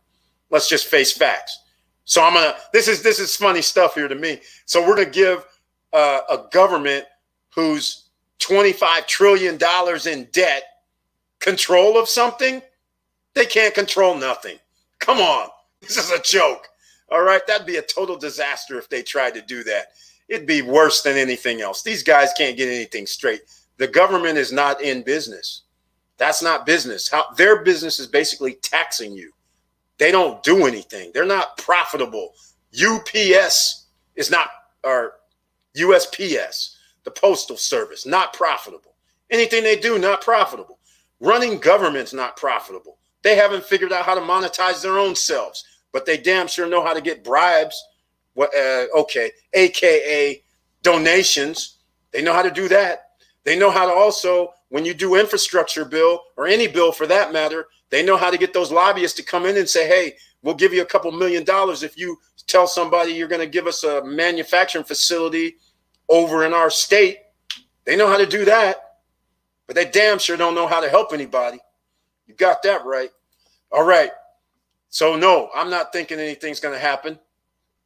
Let's just face facts. So this is funny stuff here to me. So we're going to give a government who's $25 trillion in debt control of something. They can't control nothing. Come on. This is a joke. All right. That'd be a total disaster if they tried to do that. It'd be worse than anything else. These guys can't get anything straight. The government is not in business. That's not business. Their business is basically taxing you. They don't do anything. They're not profitable. UPS is not, or USPS, the Postal Service, not profitable. Anything they do, not profitable. Running government's not profitable. They haven't figured out how to monetize their own selves, but they damn sure know how to get bribes. AKA donations. They know how to do that. They know how to also, when you do infrastructure bill or any bill for that matter, they know how to get those lobbyists to come in and say, hey, we'll give you a couple $1 million if you tell somebody you're going to give us a manufacturing facility over in our state. They know how to do that, but they damn sure don't know how to help anybody. You got that right. All right. So no, I'm not thinking anything's going to happen.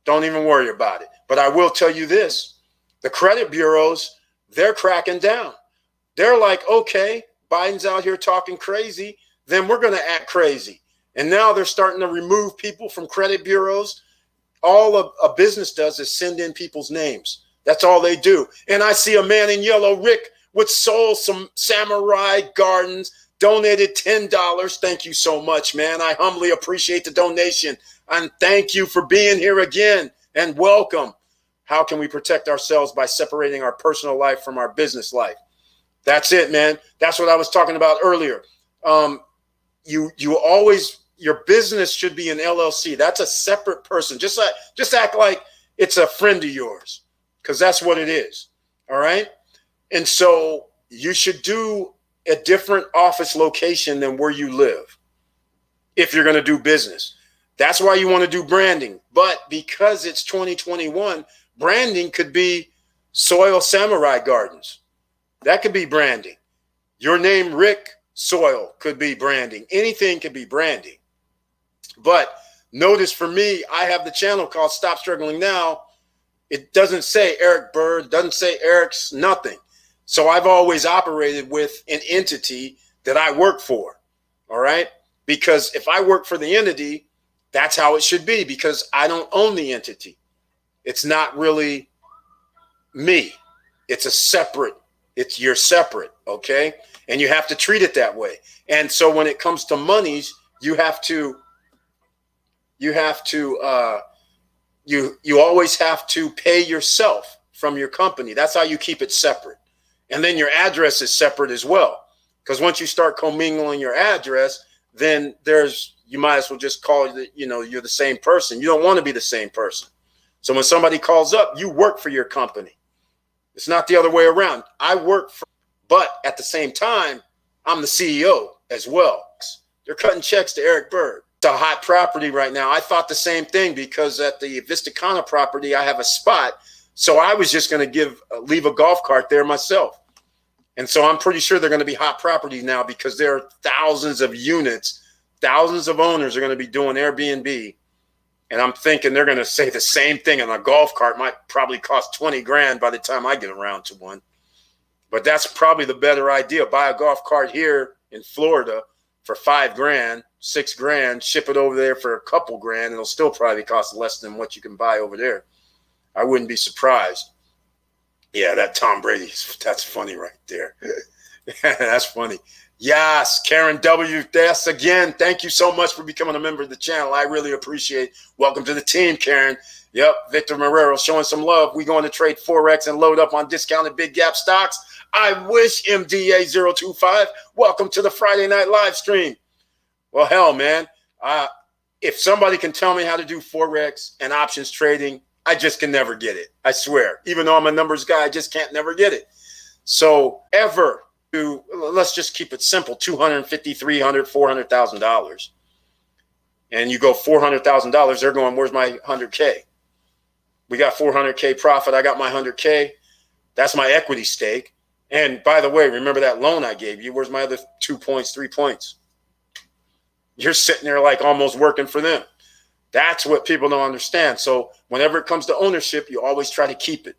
Don't even worry about it. But I will tell you this. The credit bureaus, they're cracking down. They're like, okay, Biden's out here talking crazy, then we're going to act crazy. And now they're starting to remove people from credit bureaus. All a business does is send in people's names. That's all they do. And I see a man in yellow, Rick, with Soul some Samurai Gardens, donated $10. Thank you so much, man. I humbly appreciate the donation. And thank you for being here again, and welcome. How can we protect ourselves by separating our personal life from our business life? That's it, man. That's what I was talking about earlier. You always, your business should be an LLC. That's a separate person. Just act like it's a friend of yours, because that's what it is. All right. And so you should do a different office location than where you live if you're going to do business. That's why you want to do branding. But because it's 2021, branding could be Soil Samurai Gardens. That could be branding. Your name, Rick Soil, could be branding. Anything could be branding. But notice for me, I have the channel called Stop Struggling Now. It doesn't say Eric Bird, doesn't say Eric's nothing. So I've always operated with an entity that I work for. All right. Because if I work for the entity, that's how it should be, because I don't own the entity. It's not really me. It's a separate, you're separate. Okay. And you have to treat it that way. And so when it comes to monies, you always have to pay yourself from your company. That's how you keep it separate. And then your address is separate as well. Because once you start commingling your address, then you might as well just call it, you're the same person. You don't want to be the same person. So when somebody calls up, you work for your company. It's not the other way around. I work for, but at the same time, I'm the CEO as well. They're cutting checks to Eric Bird. It's a hot property right now. I thought the same thing, because at the Vista Cana property, I have a spot. So I was just going to leave a golf cart there myself. And so I'm pretty sure they're going to be hot properties now, because there are thousands of units, thousands of owners are going to be doing Airbnb. And I'm thinking they're going to say the same thing. And a golf cart might probably cost 20 grand by the time I get around to one. But that's probably the better idea. Buy a golf cart here in Florida for 5 grand, 6 grand, ship it over there for a couple grand, and it'll still probably cost less than what you can buy over there. I wouldn't be surprised. Yeah, that Tom Brady, that's funny right there. That's funny. Yes, Karen W. That's again, thank you so much for becoming a member of the channel. I really appreciate it. Welcome to the team, Karen. Yep, Victor Marrero showing some love. We going to trade Forex and load up on discounted big gap stocks. I wish, MDA025. Welcome to the Friday night live stream. Well, hell, man. If somebody can tell me how to do Forex and options trading, I just can never get it. I swear. Even though I'm a numbers guy, I just can't never get it. So let's just keep it simple, $250,000, $300,000, $400,000. And you go $400,000, they're going, where's my 100K? We got 400K profit. I got my 100K. That's my equity stake. And by the way, remember that loan I gave you? Where's my other 2 points, 3 points? You're sitting there like almost working for them. That's what people don't understand. So whenever it comes to ownership, you always try to keep it.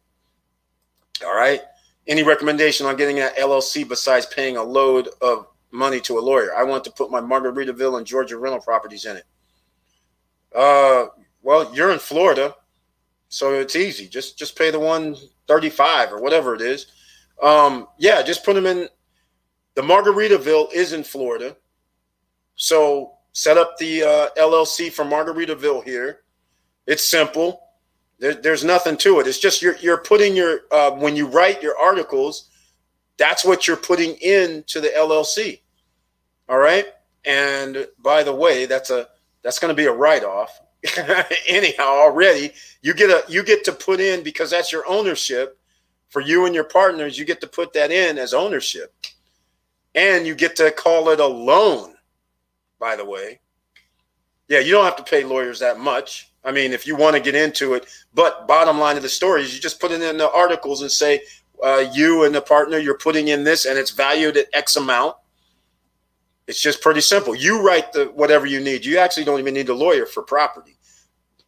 All right. Any recommendation on getting that LLC besides paying a load of money to a lawyer? I want to put my Margaritaville and Georgia rental properties in it. Well, you're in Florida, so it's easy. Just pay the $135 or whatever it is. Yeah, just put them in. The Margaritaville is in Florida, so set up the LLC for Margaritaville here. It's simple. There's nothing to it. It's just you're putting your when you write your articles, that's what you're putting into the LLC. All right. And by the way, that's going to be a write-off. Anyhow, already you get to put in, because that's your ownership for you and your partners. You get to put that in as ownership, and you get to call it a loan. By the way, yeah, you don't have to pay lawyers that much. I mean, if you want to get into it, but bottom line of the story is you just put it in the articles and say you and the partner, you're putting in this, and it's valued at X amount. It's just pretty simple. You write whatever you need. You actually don't even need a lawyer for property,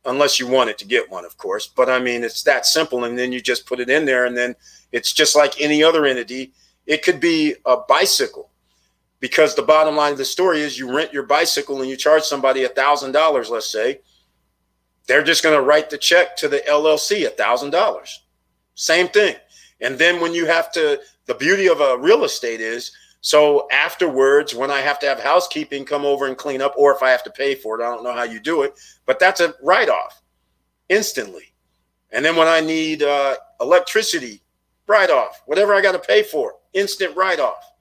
unless you wanted to get one, of course. But I mean, it's that simple. And then you just put it in there, and then it's just like any other entity. It could be a bicycle, because the bottom line of the story is you rent your bicycle and you charge somebody $1,000, let's say. They're just going to write the check to the LLC, $1,000. Same thing. And then when you have to, the beauty of a real estate is, so afterwards, when I have to have housekeeping come over and clean up, or if I have to pay for it, I don't know how you do it, but that's a write-off instantly. And then when I need electricity write-off. Whatever I got to pay for, instant write-off.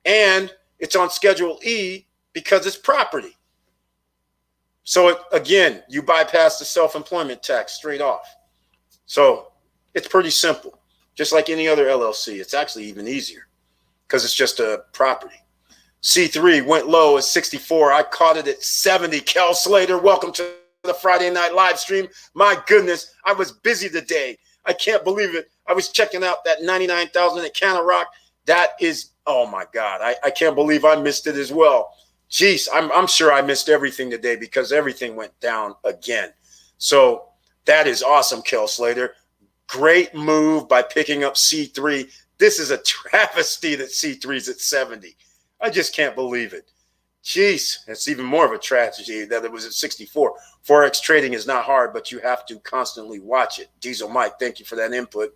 And it's on Schedule E because it's property. So again, you bypass the self-employment tax straight off. So it's pretty simple. Just like any other LLC. It's actually even easier because it's just a property. C3 went low at 64. I caught it at 70. Kel Slater, welcome to the Friday night live stream. My goodness, I was busy today. I can't believe it. I was checking out that 99,000 at Canna Rock. That is, oh my God, I can't believe I missed it as well. Jeez, I'm sure I missed everything today because everything went down again. So that is awesome, Kel Slater. Great move by picking up C3. This is a travesty that C3 is at 70. I just can't believe it. Jeez, it's even more of a tragedy that it was at 64. Forex trading is not hard, but you have to constantly watch it. Diesel Mike, thank you for that input.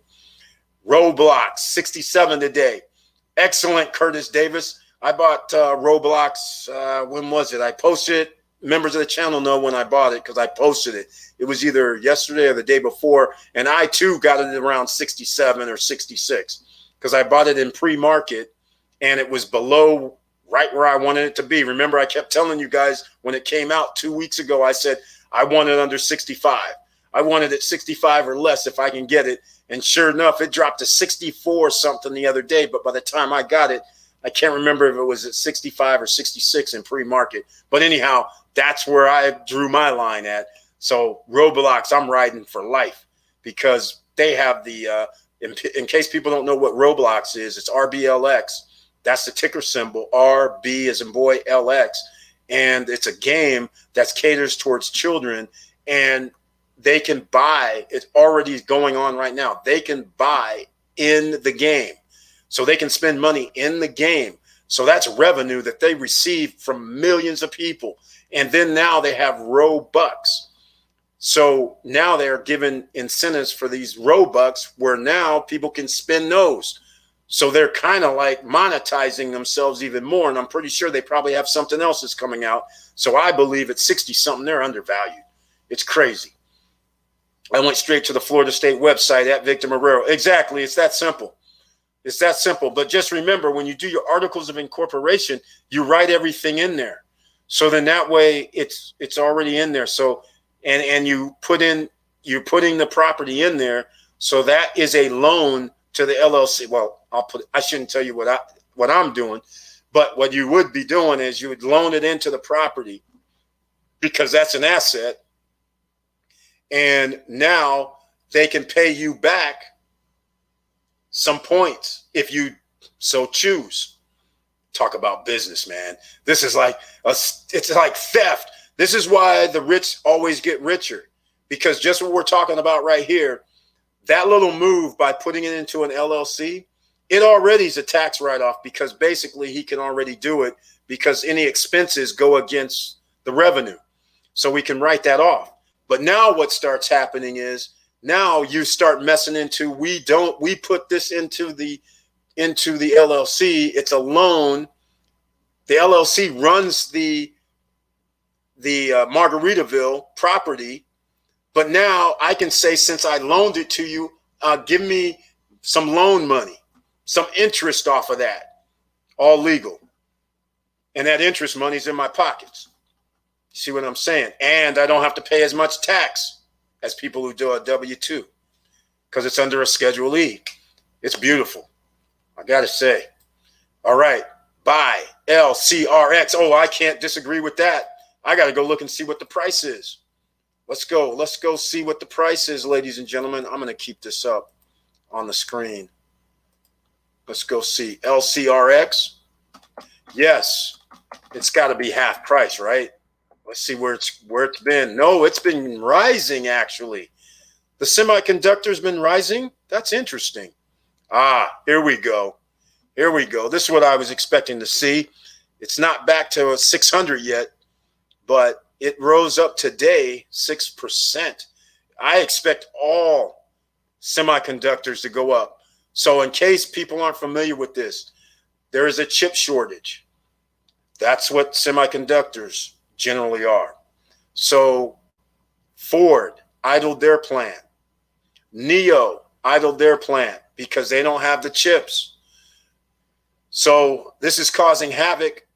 Roblox, 67 today. Excellent, Curtis Davis. I bought Roblox, when was it? I posted it. Members of the channel know when I bought it because I posted it. It was either yesterday or the day before, and I too got it around 67 or 66 because I bought it in pre-market, and it was below right where I wanted it to be. Remember, I kept telling you guys when it came out 2 weeks ago, I said I want it under 65. I wanted it 65 or less if I can get it. And sure enough, it dropped to 64 something the other day. But by the time I got it, I can't remember if it was at 65 or 66 in pre-market. But anyhow, that's where I drew my line at. So Roblox, I'm riding for life because they have the, in case people don't know what Roblox is, it's RBLX. That's the ticker symbol, RB as in boy, LX. And it's a game that caters towards children. And they can buy, it's already going on right now. They can buy in the game. So they can spend money in the game. So that's revenue that they receive from millions of people. And then now they have Robux. So now they're given incentives for these Robux where now people can spend those. So they're kind of like monetizing themselves even more. And I'm pretty sure they probably have something else that's coming out. So I believe at 60 something, they're undervalued. It's crazy. I went straight to the Florida State website at Victor Marrero. Exactly. It's that simple. It's that simple. But just remember, when you do your articles of incorporation, you write everything in there. So then that way it's already in there. So and you put in, you're putting the property in there. So that is a loan to the LLC. Well, I shouldn't tell you what I'm doing, but what you would be doing is you would loan it into the property because that's an asset. And now they can pay you back some points if you so choose. Talk about business, man. This is like it's like theft. This is why the rich always get richer, because just what we're talking about right here, that little move by putting it into an LLC, it already is a tax write-off because basically he can already do it because any expenses go against the revenue. So we can write that off. But now what starts happening is now you start messing into, we put this into the LLC. It's a loan. The LLC runs the Margaritaville property. But now I can say, since I loaned it to you, give me some loan money, some interest off of that, all legal. And that interest money's in my pockets. See what I'm saying? And I don't have to pay as much tax as people who do a W-2 because it's under a Schedule E. It's beautiful. I got to say. All right. Buy LCRX. Oh, I can't disagree with that. I got to go look and see what the price is. Let's go. Let's go see what the price is, ladies and gentlemen. I'm going to keep this up on the screen. Let's go see LCRX. Yes, it's got to be half price, right? Let's see where it's been. No, it's been rising, actually. The semiconductor's been rising. That's interesting. Here we go. Here we go. This is what I was expecting to see. It's not back to 600 yet, but it rose up today 6%. I expect all semiconductors to go up. So in case people aren't familiar with this, there is a chip shortage. That's what semiconductors generally are. So Ford idled their plant. NIO idled their plant because they don't have the chips. So this is causing havoc.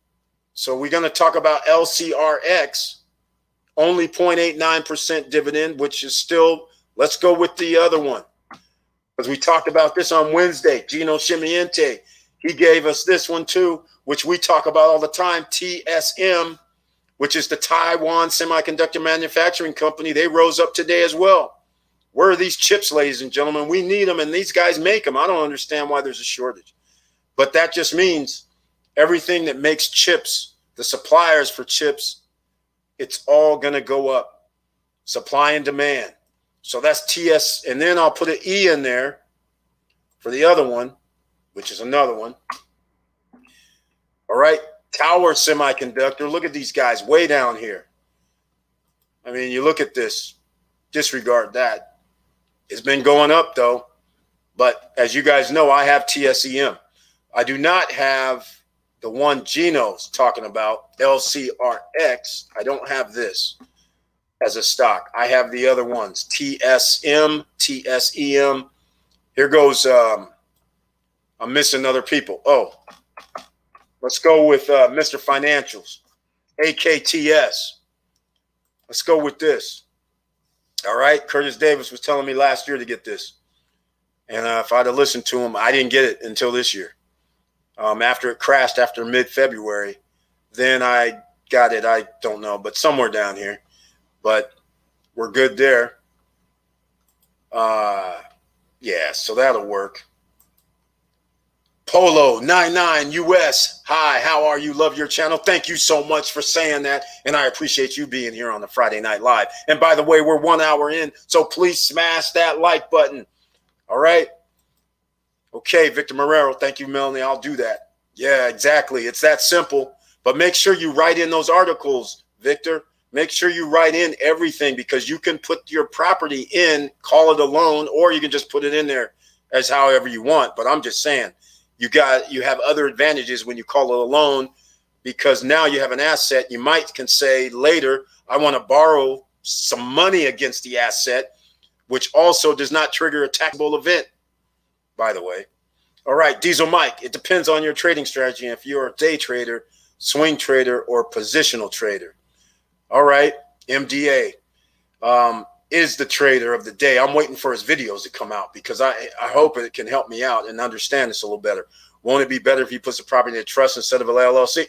So we're going to talk about LCRX, only 0.89% dividend, which is still, let's go with the other one. Because we talked about this on Wednesday. Gino Chimiente, he gave us this one too, which we talk about all the time, TSM, which is the Taiwan Semiconductor Manufacturing Company. They rose up today as well. Where are these chips, ladies and gentlemen? We need them, and these guys make them. I don't understand why there's a shortage. But that just means everything that makes chips, the suppliers for chips, it's all going to go up. Supply and demand. So that's TS. And then I'll put an E in there for the other one, which is another one. All right. Tower Semiconductor. Look at these guys way down here. I mean, you look at this. Disregard that. It's been going up, though. But as you guys know, I have TSEM. I do not have the one Gino's talking about, LCRX. I don't have this as a stock. I have the other ones, TSM, TSEM. Here goes, I'm missing other people. Oh, let's go with Mr. Financials, AKTS. Let's go with this. All right, Curtis Davis was telling me last year to get this. And if I'd have listened to him, I didn't get it until this year. After it crashed after mid-February, then I got it. I don't know, but somewhere down here. But we're good there. Yeah, so that'll work. Polo 99 US. Hi, how are you? Love your channel. Thank you so much for saying that. And I appreciate you being here on the Friday Night Live. And by the way, we're 1 hour in, so please smash that like button. All right. Okay, Victor Marrero. Thank you, Melanie. I'll do that. Yeah, exactly. It's that simple. But make sure you write in those articles, Victor. Make sure you write in everything, because you can put your property in, call it a loan, or you can just put it in there as however you want. But I'm just saying, you have other advantages when you call it a loan, because now you have an asset. You can say later, I want to borrow some money against the asset, which also does not trigger a taxable event, by the way. All right, Diesel Mike, it depends on your trading strategy, if you're a day trader, swing trader, or positional trader. All right, MDA is the trader of the day. I'm waiting for his videos to come out, because I hope it can help me out and understand this a little better. Won't it be better if he puts the property in a trust instead of an LLC?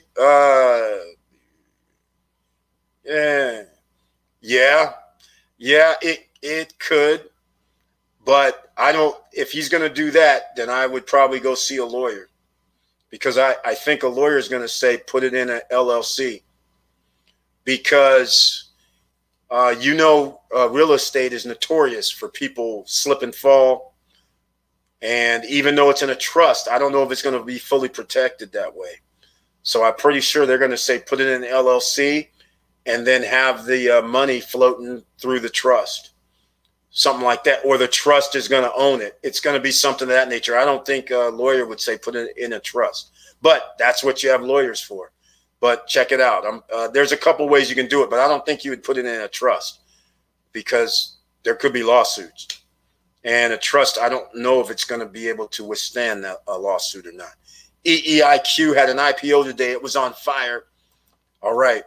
Yeah, it could. But I don't, if he's going to do that, then I would probably go see a lawyer, because I think a lawyer is going to say, put it in an LLC, because real estate is notorious for people slip and fall. And even though it's in a trust, I don't know if it's going to be fully protected that way. So I'm pretty sure they're going to say, put it in an LLC and then have the money floating through the trust. Something like that. Or the trust is going to own it. It's going to be something of that nature. I don't think a lawyer would say put it in a trust. But that's what you have lawyers for. But check it out. There's a couple ways you can do it, but I don't think you would put it in a trust, because there could be lawsuits. And a trust, I don't know if it's going to be able to withstand a lawsuit or not. EEIQ had an IPO today. It was on fire. All right.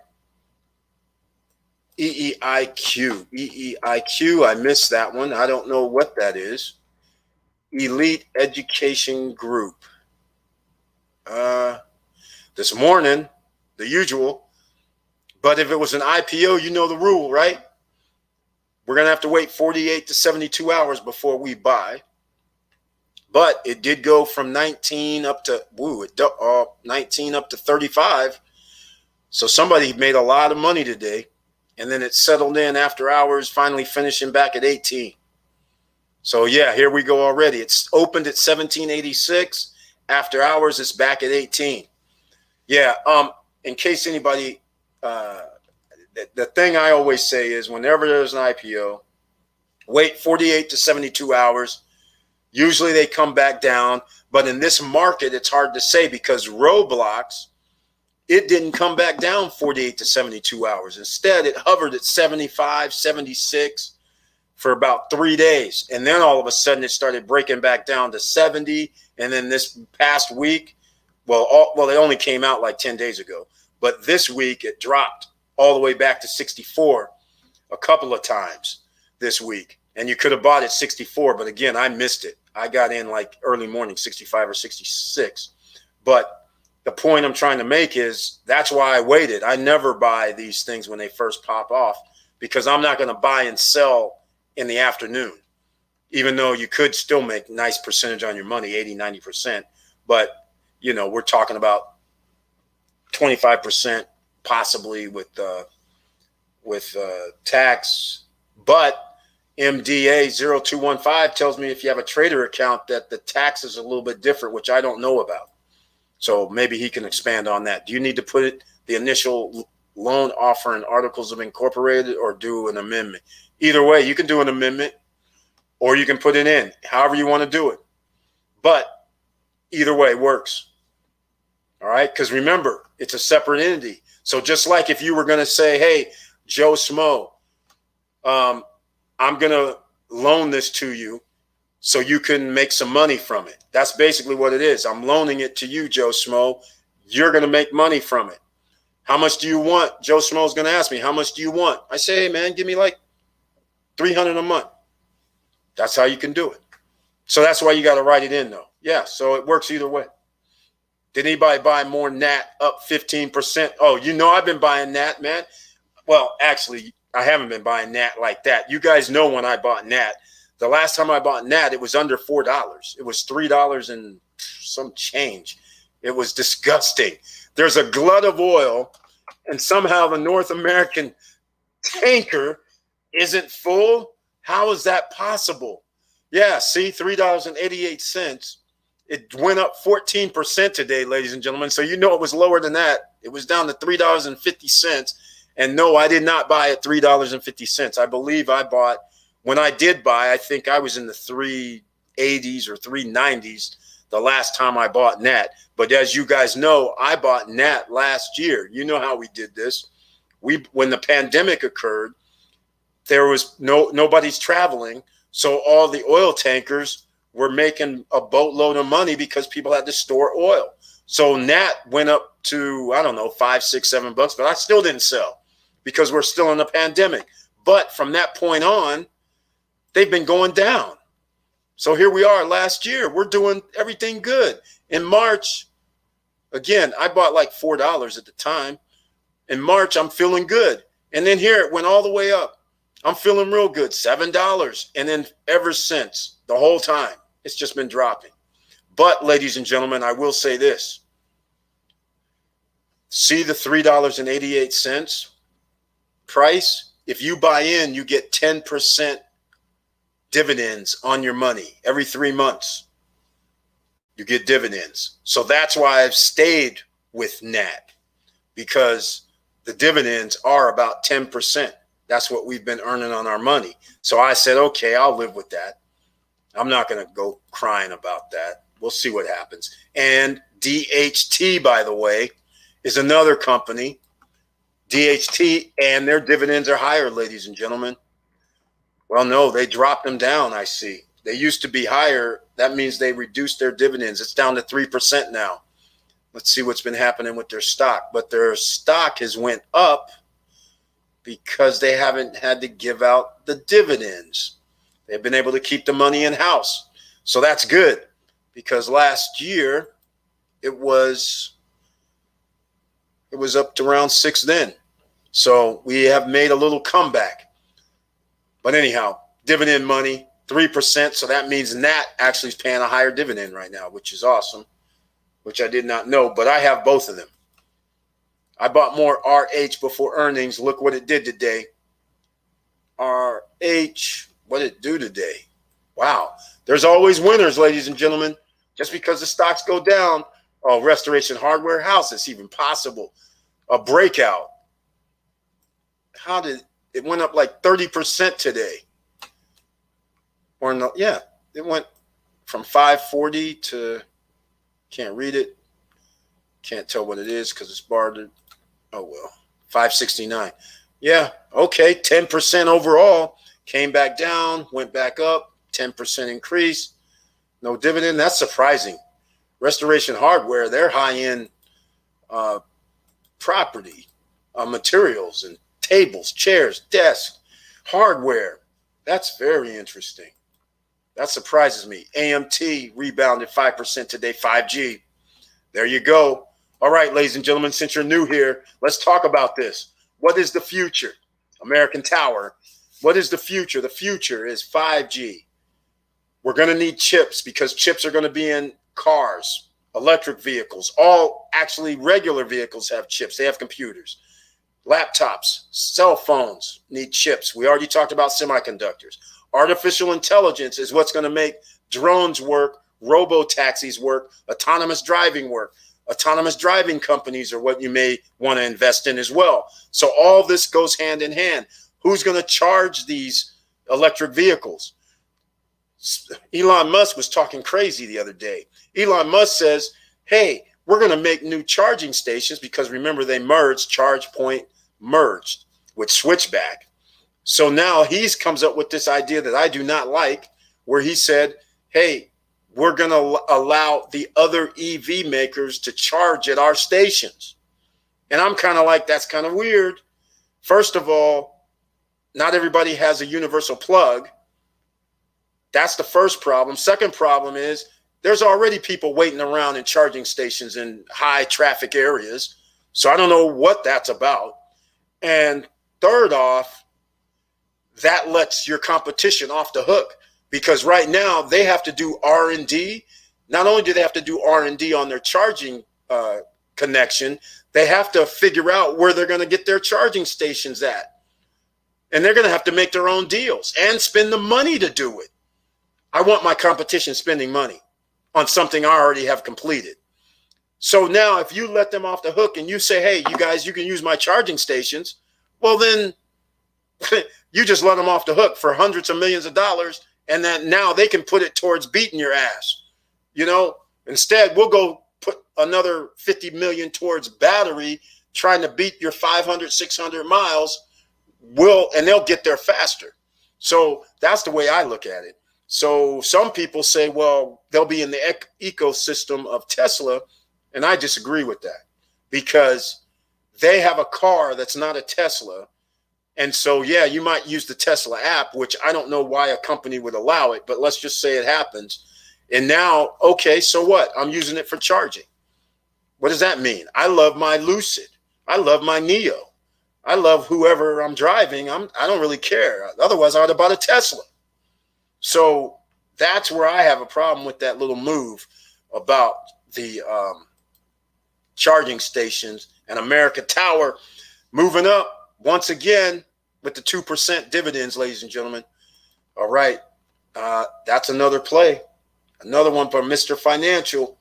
EEIQ, I missed that one. I don't know what that is. Elite Education Group. This morning, the usual. But if it was an IPO, you know the rule, right? We're going to have to wait 48 to 72 hours before we buy. But it did go from 19 up to 19 up to 35. So somebody made a lot of money today. And then it settled in after hours, finally finishing back at 18. So yeah, here we go already. It's opened at 1786. After hours, it's back at 18. Yeah. In case anybody, the thing I always say is, whenever there's an IPO, wait 48 to 72 hours. Usually they come back down. But in this market, it's hard to say, because Roblox, it didn't come back down 48 to 72 hours. Instead, it hovered at 75, 76 for about 3 days. And then all of a sudden it started breaking back down to 70. And then this past week, well, they only came out like 10 days ago. But this week it dropped all the way back to 64 a couple of times this week. And you could have bought it 64. But again, I missed it. I got in like early morning, 65 or 66. But the point I'm trying to make is that's why I waited. I never buy these things when they first pop off because I'm not going to buy and sell in the afternoon, even though you could still make nice percentage on your money, 80, 90%. But, you know, we're talking about 25% possibly with tax. But MDA 0215 tells me if you have a trader account that the tax is a little bit different, which I don't know about. So maybe he can expand on that. Do you need to put it, the initial loan offer in Articles of Incorporated, or do an amendment? Either way, you can do an amendment or you can put it in, however you want to do it. But either way works. All right? Because remember, it's a separate entity. So just like if you were going to say, hey, Joe Smo, I'm going to loan this to you so you can make some money from it. That's basically what it is. I'm loaning it to you, Joe Smo. You're going to make money from it. How much do you want? Joe Smo's going to ask me, how much do you want? I say, hey, man, give me like $300 a month. That's how you can do it. So that's why you got to write it in, though. Yeah, so it works either way. Did anybody buy more NAT up 15%? Oh, you know I've been buying NAT, man. Well, actually, I haven't been buying NAT like that. You guys know when I bought NAT. The last time I bought NAT, it was under $4. It was $3 and some change. It was disgusting. There's a glut of oil, and somehow the North American tanker isn't full. How is that possible? Yeah, see, $3.88. It went up 14% today, ladies and gentlemen. So you know it was lower than that. It was down to $3.50. And no, I did not buy at $3.50. I believe I bought, when I did buy, I think I was in the 380s or 390s the last time I bought NAT. But as you guys know, I bought NAT last year. You know how we did this. When the pandemic occurred, there was nobody's traveling. So all the oil tankers were making a boatload of money because people had to store oil. So NAT went up to, I don't know, $5, $6, $7, but I still didn't sell because we're still in a pandemic. But from that point on, they've been going down. So here we are last year. We're doing everything good. In March, again, I bought like $4 at the time. In March, I'm feeling good. And then here it went all the way up. I'm feeling real good, $7. And then ever since, the whole time, it's just been dropping. But, ladies and gentlemen, I will say this. See the $3.88 price? If you buy in, you get 10% dividends on your money every 3 months. You get dividends. So that's why I've stayed with NAT, because the dividends are about 10%. That's what we've been earning on our money. So I said, okay, I'll live with that. I'm not going to go crying about that. We'll see what happens. And DHT, by the way, is another company, DHT, and their dividends are higher, ladies and gentlemen. Well, no, they dropped them down, I see. They used to be higher. That means they reduced their dividends. It's down to 3% now. Let's see what's been happening with their stock. But their stock has went up because they haven't had to give out the dividends. They've been able to keep the money in-house. So that's good, because last year it was up to around 6 then. So we have made a little comeback. But anyhow, dividend money, 3%. So that means NAT actually is paying a higher dividend right now, which is awesome, which I did not know. But I have both of them. I bought more RH before earnings. Look what it did today. RH, what did it do today? Wow. There's always winners, ladies and gentlemen. Just because the stocks go down, oh, Restoration Hardware House, it's even possible. A breakout. How did it went up like 30% today? Or no, yeah, it went from 540 to, can't read it. Can't tell what it is because it's barred. Oh, well, 569. Yeah, okay, 10% overall. came back down, went back up, 10% increase, no dividend. That's surprising. Restoration Hardware, they're high-end property, materials and tables, chairs, desks, hardware. That's very interesting. That surprises me. AMT rebounded 5% today, 5G. There you go. All right, ladies and gentlemen, since you're new here, let's talk about this. What is the future? American Tower. What is the future? The future is 5G. We're going to need chips because chips are going to be in cars, electric vehicles. All actually regular vehicles have chips. They have computers. Laptops, cell phones need chips. We already talked about semiconductors. Artificial intelligence is what's going to make drones work, robo-taxis work, autonomous driving work. Autonomous driving companies are what you may want to invest in as well. So all this goes hand in hand. Who's going to charge these electric vehicles? Elon Musk was talking crazy the other day. Elon Musk says, hey, we're going to make new charging stations because remember they merged, ChargePoint merged with Switchback. So now he comes up with this idea that I do not like, where he said, hey, we're going to allow the other EV makers to charge at our stations. And I'm kind of like, that's kind of weird. First of all, not everybody has a universal plug. That's the first problem. Second problem is there's already people waiting around in charging stations in high traffic areas. So I don't know what that's about. And third off, that lets your competition off the hook because right now they have to do R&D. Not only do they have to do R&D on their charging connection, they have to figure out where they're going to get their charging stations at. And they're going to have to make their own deals and spend the money to do it. I want my competition spending money on something I already have completed. So now if you let them off the hook and you say, hey, you guys, you can use my charging stations, well, then you just let them off the hook for hundreds of millions of dollars. And then now they can put it towards beating your ass. You know, instead, we'll go put another 50 million towards battery, trying to beat your 500, 600 miles. And they'll get there faster. So that's the way I look at it. So some people say, well, they'll be in the ecosystem of Tesla. And I disagree with that because they have a car that's not a Tesla. And so, yeah, you might use the Tesla app, which I don't know why a company would allow it, but let's just say it happens. And now, okay, so what? I'm using it for charging. What does that mean? I love my Lucid. I love my Neo. I love whoever I'm driving. I don't really care. Otherwise, I would have bought a Tesla. So that's where I have a problem with that little move about the charging stations and America Tower moving up once again with the 2% dividends, ladies and gentlemen. All right. That's another play. Another one for Mr. Financial.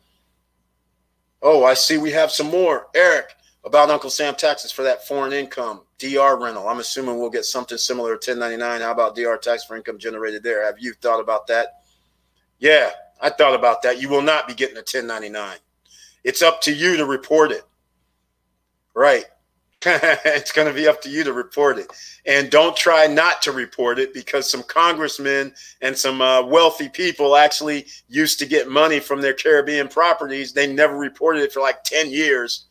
Oh, I see we have some more. Eric, about Uncle Sam taxes for that foreign income, DR rental. I'm assuming we'll get something similar to 1099. How about DR tax for income generated there? Have you thought about that? Yeah, I thought about that. You will not be getting a 1099. It's up to you to report it. Right. It's going to be up to you to report it. And don't try not to report it because some congressmen and some wealthy people actually used to get money from their Caribbean properties. They never reported it for like 10 years.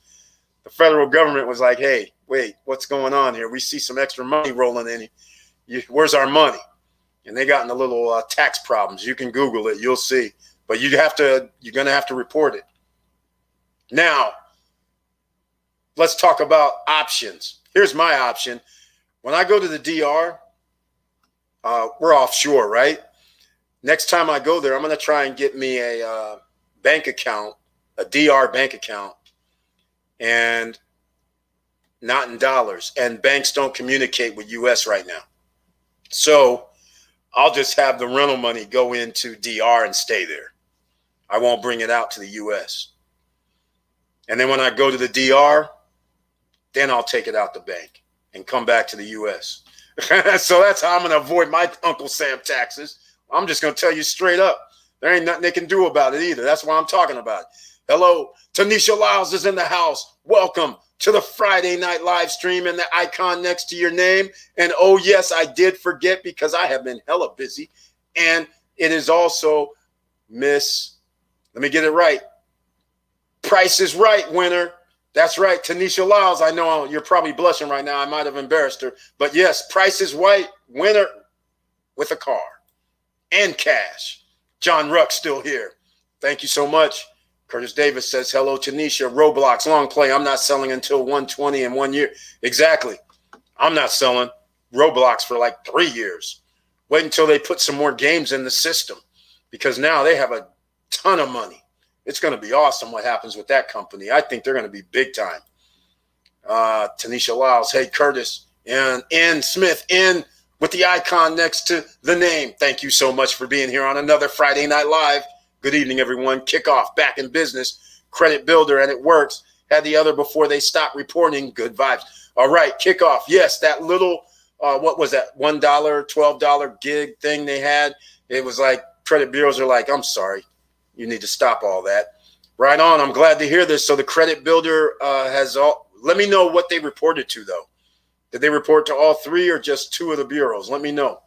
The federal government was like, hey, wait, what's going on here? We see some extra money rolling in. Where's our money? And they got in a little tax problems. You can Google it. You'll see. But you're going to have to report it. Now, let's talk about options. Here's my option. When I go to the DR, we're offshore, right? Next time I go there, I'm going to try and get me a bank account, a DR bank account, and not in dollars. And banks don't communicate with US right now. So I'll just have the rental money go into DR and stay there. I won't bring it out to the US. And then when I go to the DR, then I'll take it out the bank and come back to the US. So that's how I'm going to avoid my Uncle Sam taxes. I'm just going to tell you straight up. There ain't nothing they can do about it either. That's why I'm talking about it. Hello, Tanisha Lyles is in the house. Welcome. to the Friday night live stream and the icon next to your name. And oh, yes, I did forget because I have been hella busy. And it is also let me get it right. Price is Right winner. That's right. Tanisha Lyles. I know you're probably blushing right now. I might have embarrassed her. But yes, Price is Right winner with a car and cash. John Ruck still here. Thank you so much. Curtis Davis says, hello, Tanisha. Roblox, long play. I'm not selling until 120 in 1 year. Exactly. I'm not selling Roblox for like 3 years. Wait until they put some more games in the system because now they have a ton of money. It's going to be awesome what happens with that company. I think they're going to be big time. Tanisha Lyles, hey, Curtis, and N. Smith, N with the icon next to the name. Thank you so much for being here on another Friday Night Live. Good evening, everyone. Kickoff, back in business. Credit Builder, and it works. Had the other before they stopped reporting. Good vibes. All right, kickoff. Yes, that little, what was that, $1, $12 gig thing they had? It was like credit bureaus are like, I'm sorry. You need to stop all that. Right on. I'm glad to hear this. So the Credit Builder has all. Let me know what they reported to, though. Did they report to all three or just two of the bureaus? Let me know.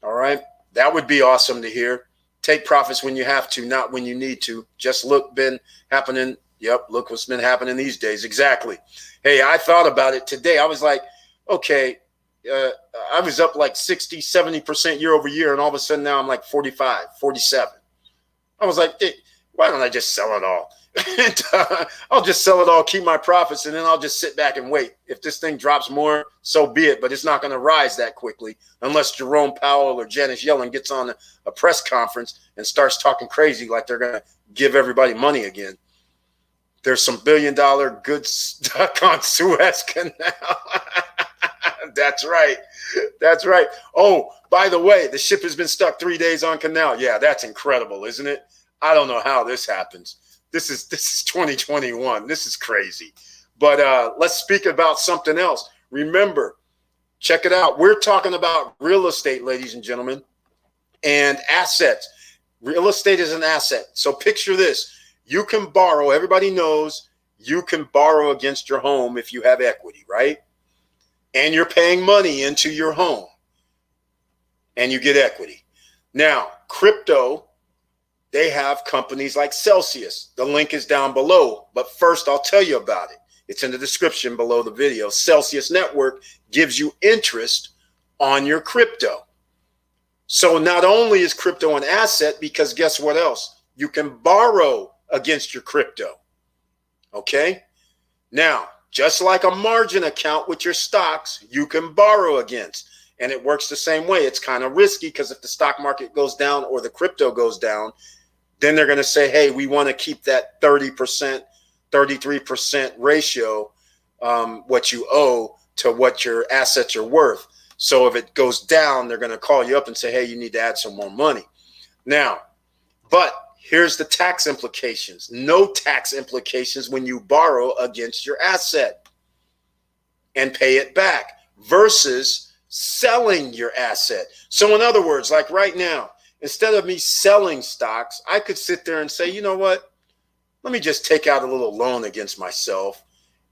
All right. That would be awesome to hear. Take profits when you have to, not when you need to. Just look been happening. Yep, look what's been happening these days. Exactly. Hey, I thought about it today. I was like, okay, I was up like 60, 70% year over year. And all of a sudden now I'm like 45, 47. I was like, hey, why don't I just sell it all? And, I'll just sell it all, keep my profits, and then I'll just sit back and wait. If this thing drops more, so be it. But it's not going to rise that quickly unless Jerome Powell or Janet Yellen gets on a press conference and starts talking crazy like they're going to give everybody money again. There's some billion-dollar goods stuck on Suez Canal. That's right. That's right. Oh, by the way, the ship has been stuck 3 days on canal. Yeah, that's incredible, isn't it? I don't know how this happens. This is 2021. This is crazy. But let's speak about something else. Remember, check it out. We're talking about real estate, ladies and gentlemen, and assets. Real estate is an asset. So picture this. You can borrow. Everybody knows you can borrow against your home if you have equity, right? And you're paying money into your home and you get equity. Now, crypto, they have companies like Celsius. The link is down below, but first I'll tell you about it. It's in the description below the video. Celsius Network gives you interest on your crypto. So not only is crypto an asset, because guess what else? You can borrow against your crypto. Okay? Now, just like a margin account with your stocks, you can borrow against. And it works the same way. It's kind of risky because if the stock market goes down or the crypto goes down, then they're going to say, hey, we want to keep that 30%, 33% ratio, what you owe to what your assets are worth. So if it goes down, they're going to call you up and say, hey, you need to add some more money. Now, but here's the tax implications. No tax implications when you borrow against your asset and pay it back versus selling your asset. So in other words, like right now, instead of me selling stocks, I could sit there and say, you know what? Let me just take out a little loan against myself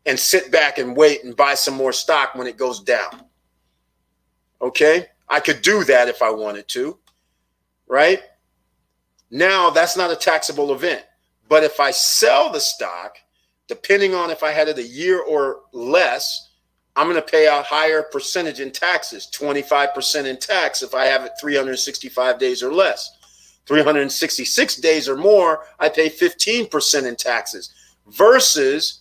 and sit back and wait and buy some more stock when it goes down. Okay? I could do that if I wanted to, right? Now, that's not a taxable event. But if I sell the stock, depending on if I had it a year or less, I'm going to pay a higher percentage in taxes, 25% in tax if I have it 365 days or less. 366 days or more, I pay 15% in taxes versus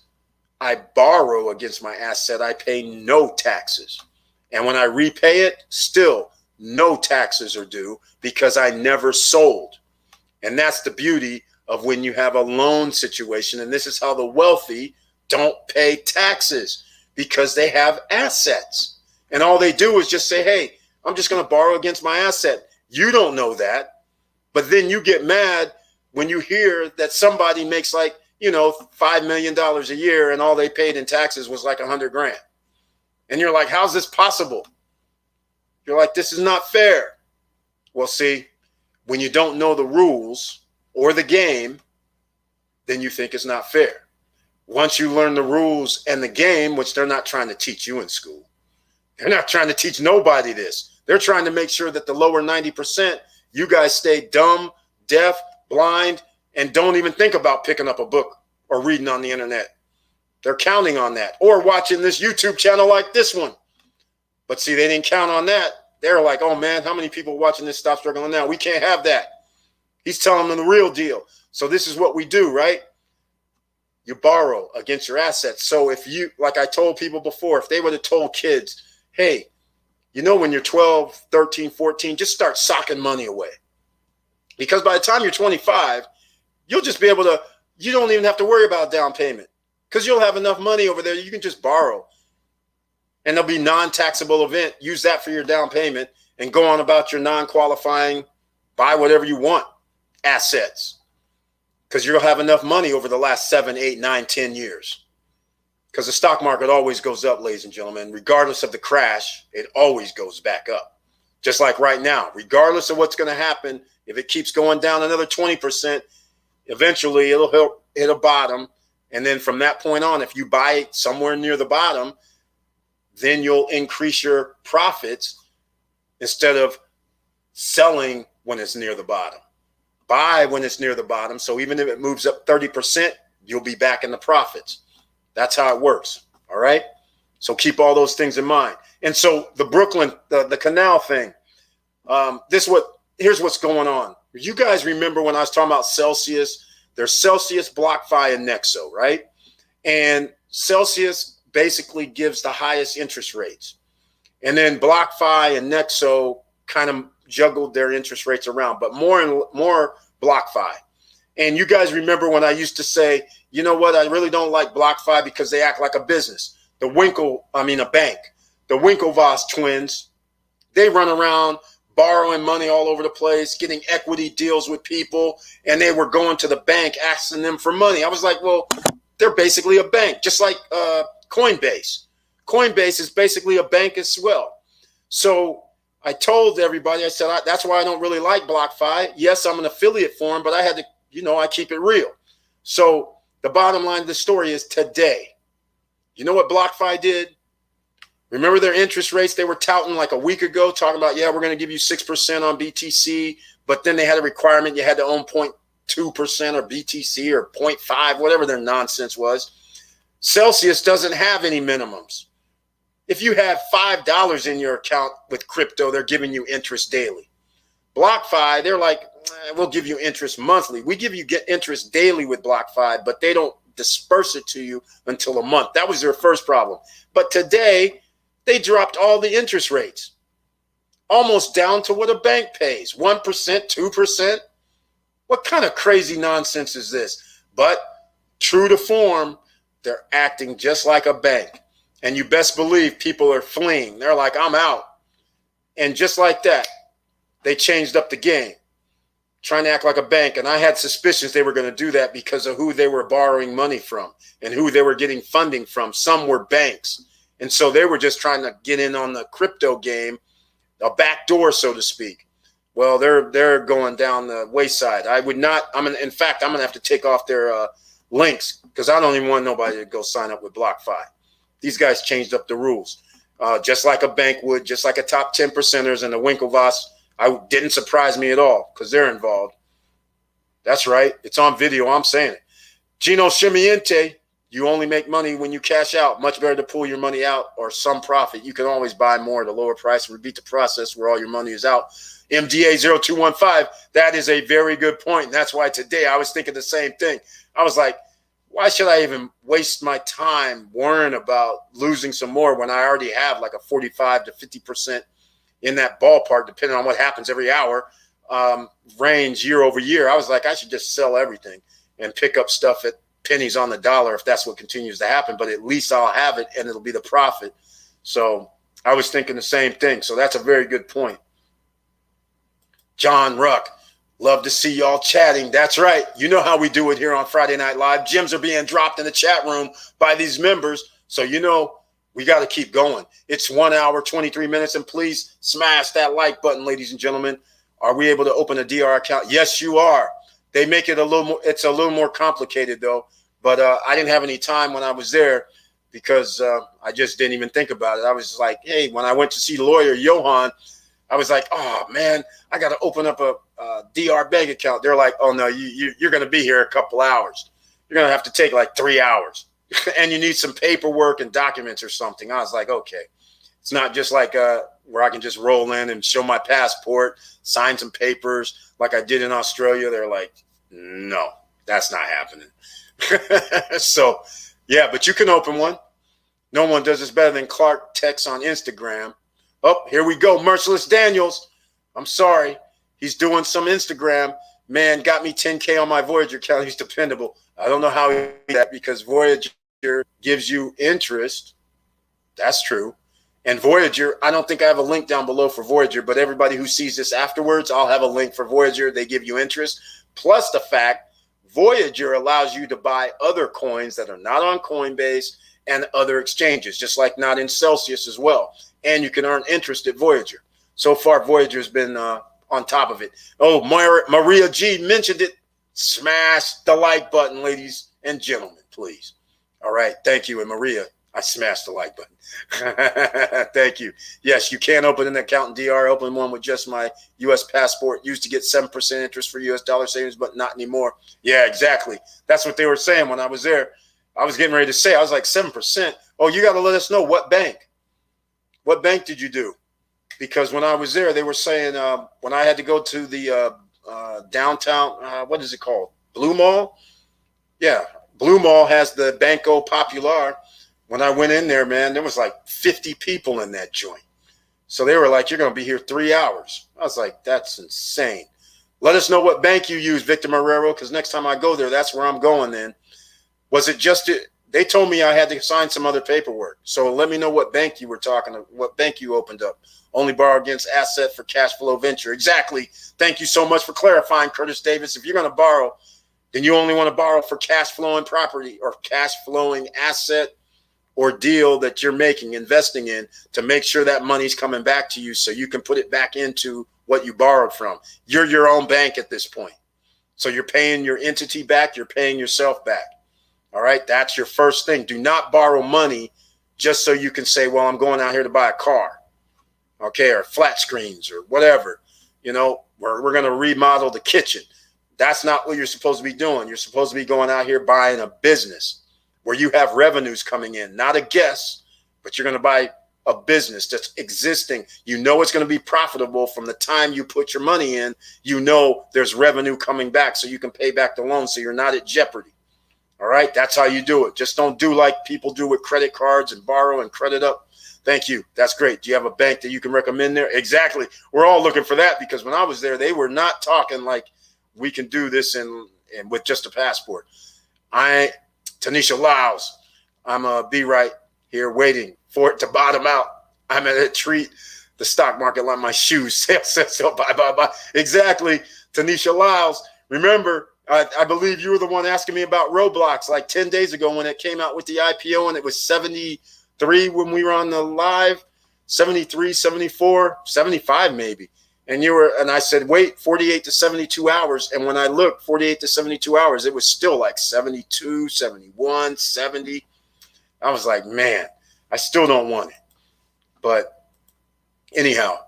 I borrow against my asset, I pay no taxes. And when I repay it, still no taxes are due because I never sold. And that's the beauty of when you have a loan situation. And this is how the wealthy don't pay taxes because they have assets. And all they do is just say, hey, I'm just going to borrow against my asset. You don't know that. But then you get mad when you hear that somebody makes like, $5 million a year and all they paid in taxes was like $100,000. And you're like, how's this possible? You're like, this is not fair. Well, see, when you don't know the rules or the game, then you think it's not fair. once you learn the rules and the game, which they're not trying to teach you in school. They're not trying to teach nobody this. They're trying to make sure that the lower 90%, you guys stay dumb, deaf, blind, and don't even think about picking up a book or reading on the internet. They're counting on that. Or watching this YouTube channel like this one. But see, they didn't count on that. They're like, oh man, how many people watching this Stop Struggling Now? We can't have that. He's telling them the real deal. So this is what we do, right? You borrow against your assets. So if you, like I told people before, if they would have told kids, hey, you know, when you're 12, 13, 14, just start socking money away. Because by the time you're 25, you'll just be able to, you don't even have to worry about down payment because you'll have enough money over there. You can just borrow and there'll be non-taxable event. Use that for your down payment and go on about your non-qualifying, buy whatever you want assets because you'll have enough money over the last 7, 8, 9, 10 years. Because the stock market always goes up, ladies and gentlemen. Regardless of the crash, it always goes back up. Just like right now, regardless of what's going to happen, if it keeps going down another 20%, eventually it'll hit a bottom. And then from that point on, if you buy it somewhere near the bottom, then you'll increase your profits instead of selling when it's near the bottom. Buy when it's near the bottom. So even if it moves up 30%, you'll be back in the profits. That's how it works. All right. So keep all those things in mind. And so the Brooklyn, the canal thing, here's what's going on. You guys remember when I was talking about Celsius? There's Celsius, BlockFi, and Nexo, right? And Celsius basically gives the highest interest rates. And then BlockFi and Nexo kind of juggled their interest rates around, but more and more BlockFi. And you guys remember when I used to say, you know what, I really don't like BlockFi because they act like a business. A bank. The Winklevoss twins, they run around borrowing money all over the place, getting equity deals with people, and they were going to the bank asking them for money. I was like, well, they're basically a bank, just like Coinbase. Coinbase is basically a bank as well. So I told everybody, I said, that's why I don't really like BlockFi. Yes, I'm an affiliate for them, but I had to, I keep it real. So the bottom line of the story is today, you know what BlockFi did? Remember their interest rates they were touting like a week ago, talking about, yeah, we're going to give you 6% on BTC, but then they had a requirement you had to own 0.2% or BTC or 0.5, whatever their nonsense was. Celsius doesn't have any minimums. If you have $5 in your account with crypto, they're giving you interest daily. BlockFi, they're like, we'll give you interest monthly. We give you interest daily with BlockFi, but they don't disperse it to you until a month. That was their first problem. But today, they dropped all the interest rates, almost down to what a bank pays, 1%, 2%. What kind of crazy nonsense is this? But true to form, they're acting just like a bank. And you best believe people are fleeing. They're like, I'm out. And just like that, they changed up the game, trying to act like a bank. And I had suspicions they were going to do that because of who they were borrowing money from and who they were getting funding from. Some were banks. And so they were just trying to get in on the crypto game, a back door, so to speak. Well, they're going down the wayside. In fact, I'm going to have to take off their links because I don't even want nobody to go sign up with BlockFi. These guys changed up the rules, just like a bank would, just like a top 10 percenters and the Winklevoss. Didn't surprise me at all because they're involved. That's right. It's on video. I'm saying it. Gino Schimiente, you only make money when you cash out. Much better to pull your money out or some profit. You can always buy more at a lower price and repeat the process where all your money is out. MDA 0215, that is a very good point. And that's why today I was thinking the same thing. I was like, why should I even waste my time worrying about losing some more when I already have like a 45 to 50% in that ballpark, depending on what happens every hour, range year over year. I was like, I should just sell everything and pick up stuff at pennies on the dollar if that's what continues to happen, but at least I'll have it and it'll be the profit. So I was thinking the same thing. So that's a very good point. John Ruck, love to see y'all chatting. That's right. You know how we do it here on Friday Night Live. Gems are being dropped in the chat room by these members. So, we got to keep going. It's 1 hour, 23 minutes. And please smash that like button, ladies and gentlemen. Are we able to open a DR account? Yes, you are. They make it it's a little more complicated though. But I didn't have any time when I was there because I just didn't even think about it. I was like, hey, when I went to see lawyer Johan, I was like, oh, man, I got to open up a DR bank account. They're like, oh, no, you're going to be here a couple hours. You're going to have to take like 3 hours. And you need some paperwork and documents or something. I was like, okay. It's not just like where I can just roll in and show my passport, sign some papers like I did in Australia. They're like, no, that's not happening. So, yeah, but you can open one. No one does this better than Clark Tex on Instagram. Oh, here we go. Merciless Daniels. I'm sorry. He's doing some Instagram. Man, got me 10K on my Voyager account. He's dependable. I don't know how he did that because Voyager gives you interest. That's true. And Voyager, I don't think I have a link down below for Voyager, but everybody who sees this afterwards, I'll have a link for Voyager. They give you interest. Plus the fact Voyager allows you to buy other coins that are not on Coinbase and other exchanges, just like not in Celsius as well. And you can earn interest at Voyager. So far, Voyager's been on top of it. Oh, Maria G mentioned it. Smash the like button, ladies and gentlemen, please. All right. Thank you. And Maria, I smashed the like button. Thank you. Yes, you can open an account in DR. Open one with just my U.S. passport. Used to get 7% interest for U.S. dollar savings, but not anymore. Yeah, exactly. That's what they were saying when I was there. I was getting ready to say, I was like, 7%? Oh, you got to let us know what bank. What bank did you do? Because when I was there, they were saying when I had to go to the downtown, what is it called? Blue Mall? Yeah, Blue Mall has the Banco Popular. When I went in there, man, there was like 50 people in that joint. So they were like, you're going to be here 3 hours. I was like, that's insane. Let us know what bank you use, Victor Marrero, because next time I go there, that's where I'm going then. Was it just they told me I had to sign some other paperwork. So let me know what bank you were talking about, what bank you opened up. Only borrow against asset for cash flow venture. Exactly. Thank you so much for clarifying, Curtis Davis. If you're going to borrow, then you only want to borrow for cash flowing property or cash flowing asset or deal that you're making, investing in, to make sure that money's coming back to you so you can put it back into what you borrowed from. You're your own bank at this point. So you're paying your entity back, you're paying yourself back. All right, that's your first thing. Do not borrow money just so you can say, well, I'm going out here to buy a car, okay, or flat screens or whatever. You know, we're going to remodel the kitchen. That's not what you're supposed to be doing. You're supposed to be going out here buying a business where you have revenues coming in, not a guess, but you're going to buy a business that's existing. You know it's going to be profitable from the time you put your money in. You know there's revenue coming back so you can pay back the loan so you're not at jeopardy. All right, that's how you do it. Just don't do like people do with credit cards and borrow and credit up. Thank you. That's great. Do you have a bank that you can recommend there? Exactly. We're all looking for that because when I was there, they were not talking like we can do this and with just a passport. Tanisha Lyles, I'm going to be right here waiting for it to bottom out. I'm at a treat. The stock market like my shoes. Sell, buy. Exactly. Tanisha Lyles. Remember, I believe you were the one asking me about Roblox like 10 days ago when it came out with the IPO and it was 73 when we were on the live, 73, 74, 75 maybe. And I said, wait 48 to 72 hours. And when I looked 48 to 72 hours, it was still like 72, 71, 70. I was like, man, I still don't want it. But anyhow,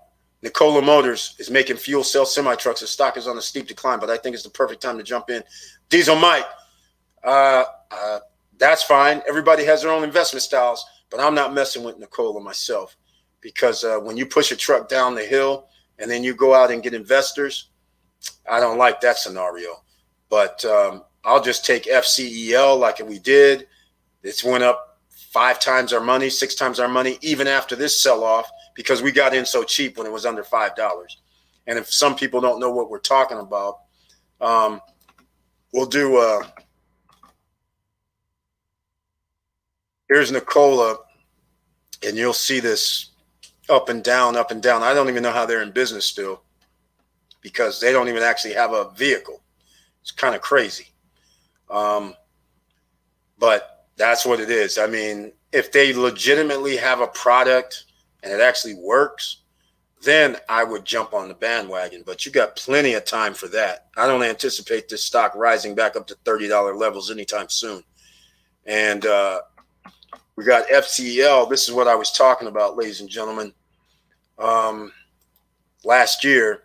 Nikola Motors is making fuel cell semi-trucks. The stock is on a steep decline, but I think it's the perfect time to jump in. Diesel Mike, that's fine. Everybody has their own investment styles, but I'm not messing with Nikola myself because when you push a truck down the hill, and then you go out and get investors, I don't like that scenario. But I'll just take FCEL like we did. It's went up 5 times our money, 6 times our money, even after this sell-off, because we got in so cheap when it was under $5. And if some people don't know what we're talking about, we'll do here's Nikola, and you'll see this up and down, up and down. I don't even know how they're in business still because they don't even actually have a vehicle. It's kind of crazy. But that's what it is. I mean, if they legitimately have a product and it actually works, then I would jump on the bandwagon. But you got plenty of time for that. I don't anticipate this stock rising back up to $30 levels anytime soon. And we got FCL. This is what I was talking about, ladies and gentlemen. Last year,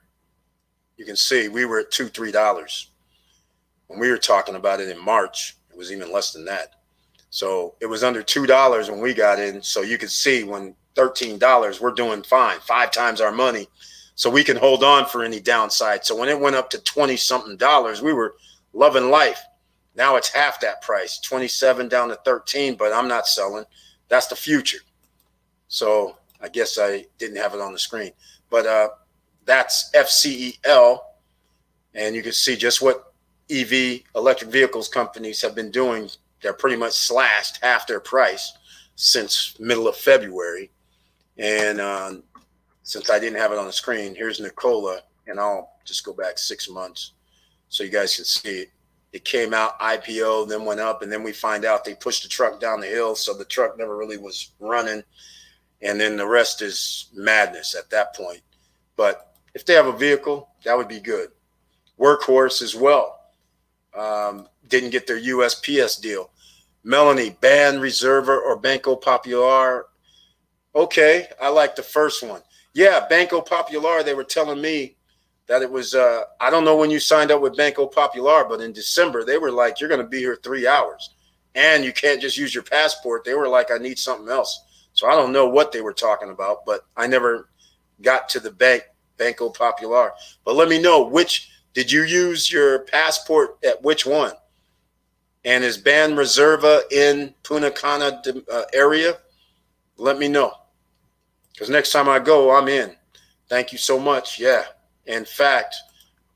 you can see we were at $2-3. When we were talking about it in March, it was even less than that. So it was under $2 when we got in. So you could see when $13, we're doing fine, 5 times our money. So we can hold on for any downside. So when it went up to 20-something dollars, we were loving life. Now it's half that price, 27 down to 13, but I'm not selling. That's the future. So I guess I didn't have it on the screen. But that's FCEL. And you can see just what EV, electric vehicles companies have been doing. They're pretty much slashed half their price since middle of February. And since I didn't have it on the screen, here's Nikola, and I'll just go back 6 months so you guys can see it. It came out, IPO, then went up, and then we find out they pushed the truck down the hill, so the truck never really was running. And then the rest is madness at that point. But if they have a vehicle, that would be good. Workhorse as well. Didn't get their USPS deal. Melanie, Ban Reserva or Banco Popular. Okay, I like the first one. Yeah, Banco Popular, they were telling me that it was, I don't know when you signed up with Banco Popular, but in December, they were like, you're going to be here 3 hours. And you can't just use your passport. They were like, I need something else. So I don't know what they were talking about, but I never got to the Banco Popular. But let me know, did you use your passport at which one? And is Ban Reserva in Punta Cana area? Let me know. Because next time I go, I'm in. Thank you so much. Yeah. In fact,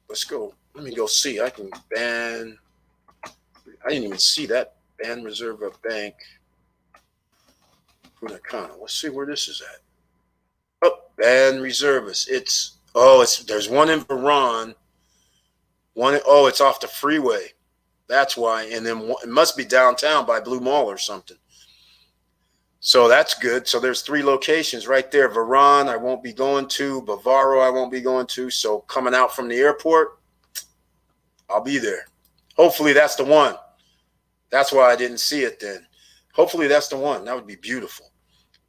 let's go. Let me go see. I didn't even see that. Ban Reserva Bank. Punta Cana. Let's see where this is at. Oh, Ban Reservas. There's one in Varon. It's off the freeway. That's why. And then it must be downtown by Blue Mall or something. So that's good. So there's 3 locations right there. Varon, I won't be going to. Bavaro, I won't be going to. So coming out from the airport, I'll be there. Hopefully that's the one. That's why I didn't see it then. Hopefully that's the one. That would be beautiful.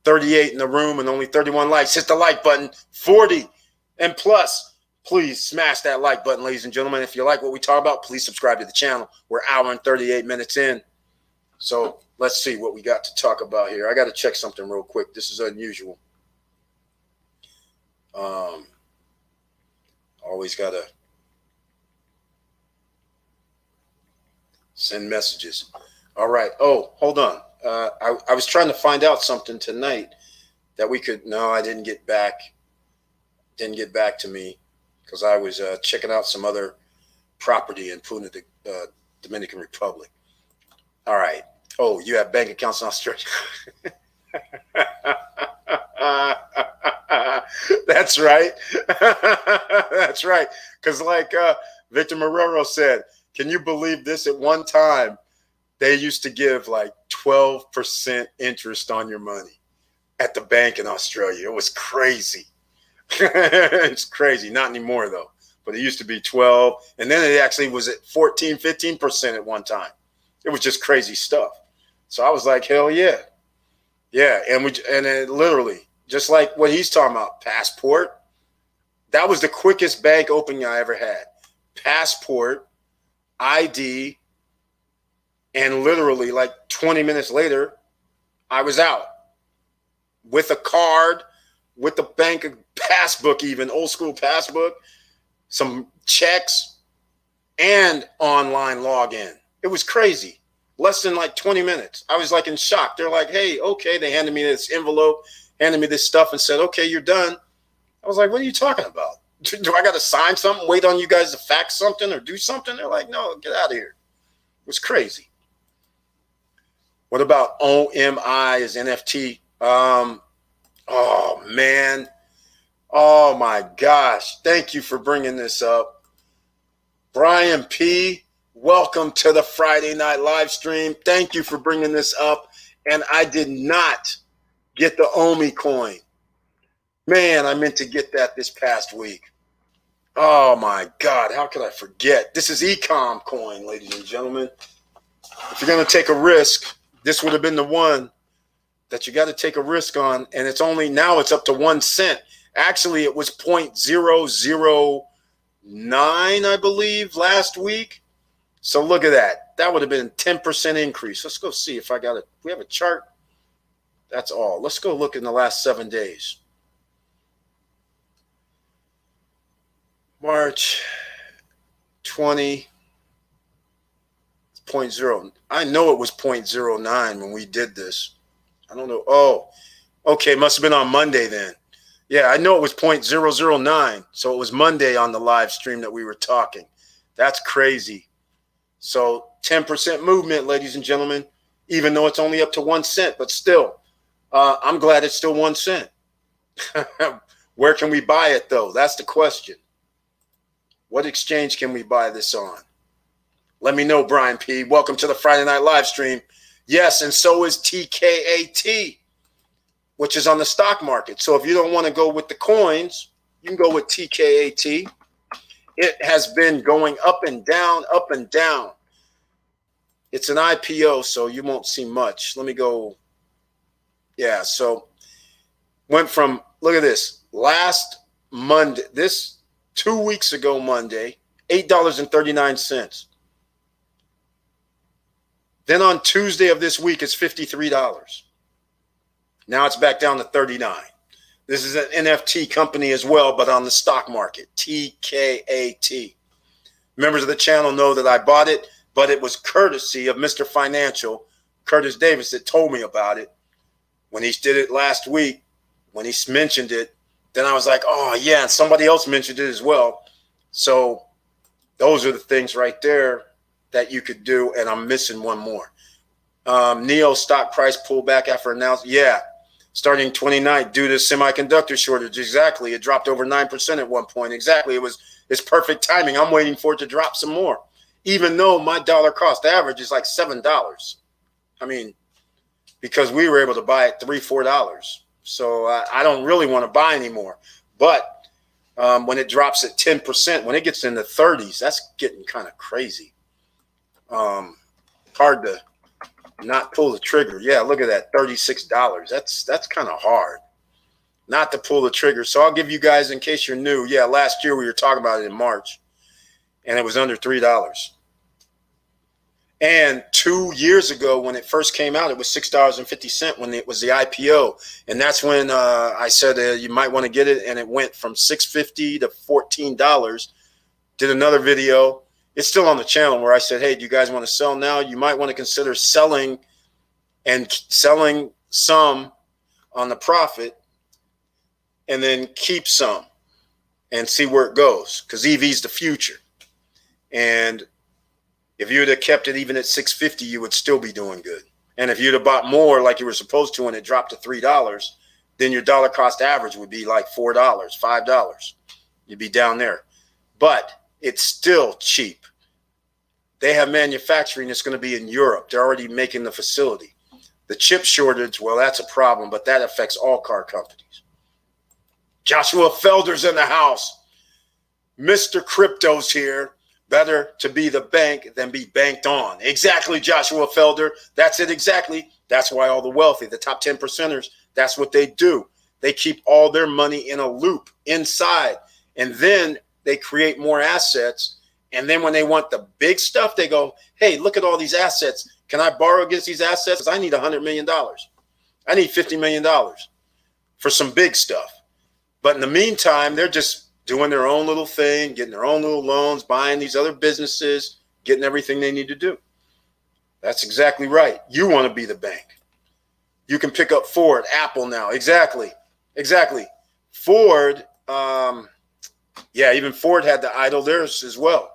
38 in the room and only 31 likes. Hit the like button. 40 and plus. Please smash that like button, ladies and gentlemen. If you like what we talk about, please subscribe to the channel. We're an hour and 38 minutes in. So let's see what we got to talk about here. I got to check something real quick. This is unusual. Always got to send messages. All right. Oh, hold on. I was trying to find out something tonight that we could. No, I didn't get back. Didn't get back to me because I was checking out some other property in Punta, Dominican Republic. All right. Oh, you have bank accounts in Australia. That's right. That's right. Because like Victor Marrero said, can you believe this? At one time, they used to give like 12% interest on your money at the bank in Australia. It was crazy. It's crazy. Not anymore, though. But it used to be 12. And then it actually was at 14, 15% at one time. It was just crazy stuff. So I was like, hell yeah. Yeah. And it literally, just like what he's talking about, passport. That was the quickest bank opening I ever had. Passport, ID, and literally like 20 minutes later, I was out with a card, with the bank passbook, even old school passbook, some checks, and online login. It was crazy. Less than like 20 minutes. I was like in shock. They're like, hey, okay. They handed me this envelope, handed me this stuff and said, okay, you're done. I was like, what are you talking about? Do I got to sign something, wait on you guys to fax something or do something? They're like, no, get out of here. It was crazy. What about OMI as NFT? Oh, man. Oh, my gosh. Thank you for bringing this up. Brian P., welcome to the Friday night live stream. Thank you for bringing this up. And I did not get the OMI coin. Man, I meant to get that this past week. Oh, my God. How could I forget? This is Ecom coin, ladies and gentlemen. If you're going to take a risk, this would have been the one that you got to take a risk on. And it's only now it's up to 1 cent. Actually, it was 0.009, I believe, last week. So look at that. That would have been a 10% increase. Let's go see if I got it. We have a chart. That's all. Let's go look in the last 7 days. March 20, 0.0. I know it was 0.09 when we did this. I don't know. Oh, okay. Must have been on Monday then. Yeah, I know it was 0.009. So it was Monday on the live stream that we were talking. That's crazy. So 10% movement, ladies and gentlemen, even though it's only up to 1 cent, but still, I'm glad it's still 1 cent. Where can we buy it, though? That's the question. What exchange can we buy this on? Let me know, Brian P. Welcome to the Friday Night Live stream. Yes, and so is TKAT, which is on the stock market. So if you don't want to go with the coins, you can go with TKAT. It has been going up and down, up and down. It's an IPO, so you won't see much. Let me go. Yeah, so went from, look at this, last Monday, 2 weeks ago Monday, $8.39. Then on Tuesday of this week, it's $53. Now it's back down to $39. This is an NFT company as well, but on the stock market, TKAT. Members of the channel know that I bought it, but it was courtesy of Mr. Financial, Curtis Davis, that told me about it. When he did it last week, when he mentioned it, then I was like, oh, yeah, and somebody else mentioned it as well. So those are the things right there that you could do, and I'm missing one more. NEO stock price pullback after announcement. Yeah, starting 29th due to semiconductor shortage. Exactly. It dropped over 9% at one point. Exactly. It's perfect timing. I'm waiting for it to drop some more, even though my dollar cost average is like $7. I mean, because we were able to buy it $3-4. So I don't really want to buy anymore. But when it drops at 10%, when it gets in the 30s, that's getting kind of crazy. Hard to not pull the trigger. Yeah, look at that, $36. That's kind of hard not to pull the trigger. So I'll give you guys, in case you're new, yeah, last year we were talking about it in March, and it was under $3. And 2 years ago, when it first came out, it was $6.50 when it was the IPO. And that's when I said you might want to get it. And it went from $6.50 to $14. Did another video. It's still on the channel where I said, hey, do you guys want to sell now? You might want to consider selling some on the profit and then keep some and see where it goes, because EV's the future. And if you'd have kept it even at $6.50, you would still be doing good. And if you'd have bought more like you were supposed to and it dropped to $3, then your dollar cost average would be like $4, $5. You'd be down there. But it's still cheap. They have manufacturing that's going to be in Europe. They're already making the facility. The chip shortage, well, that's a problem, but that affects all car companies. Joshua Felder's in the house. Mr. Crypto's here. Better to be the bank than be banked on. Exactly, Joshua Felder. That's it exactly. That's why all the wealthy, the top 10 percenters, that's what they do. They keep all their money in a loop inside, and then they create more assets. And then when they want the big stuff, they go, hey, look at all these assets. Can I borrow against these assets? I need $100 million. I need $50 million for some big stuff. But in the meantime, they're just doing their own little thing, getting their own little loans, buying these other businesses, getting everything they need to do. That's exactly right. You want to be the bank. You can pick up Ford, Apple now. Exactly. Ford, yeah, even Ford had to idle theirs as well.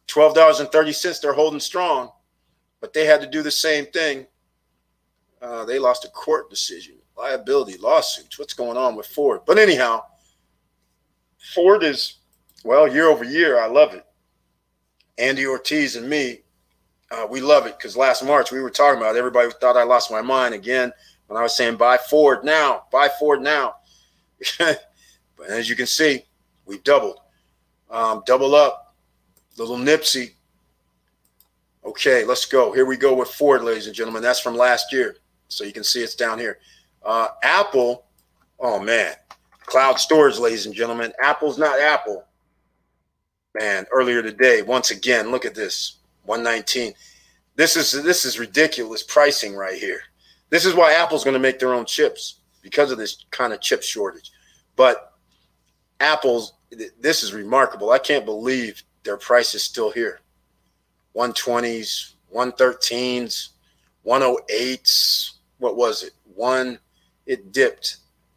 $12.30, they're holding strong, but they had to do the same thing. They lost a court decision, liability, lawsuits. What's going on with Ford? But anyhow, Ford is, well, year over year, I love it. Andy Ortiz and me, we love it, because last March we were talking about it. Everybody thought I lost my mind again when I was saying buy Ford now, buy Ford now. But as you can see, we've doubled. Double up. Little Nipsey. Okay, let's go. Here we go with Ford, ladies and gentlemen. That's from last year. So you can see it's down here. Apple, oh man, cloud storage, ladies and gentlemen. Apple's not Apple. Man, earlier today, once again, look at this, 119. This is ridiculous pricing right here. This is why Apple's going to make their own chips, because of this kind of chip shortage. But Apple's, this is remarkable. I can't believe their price is still here. 120s, 113s, 108s. What was it? It dipped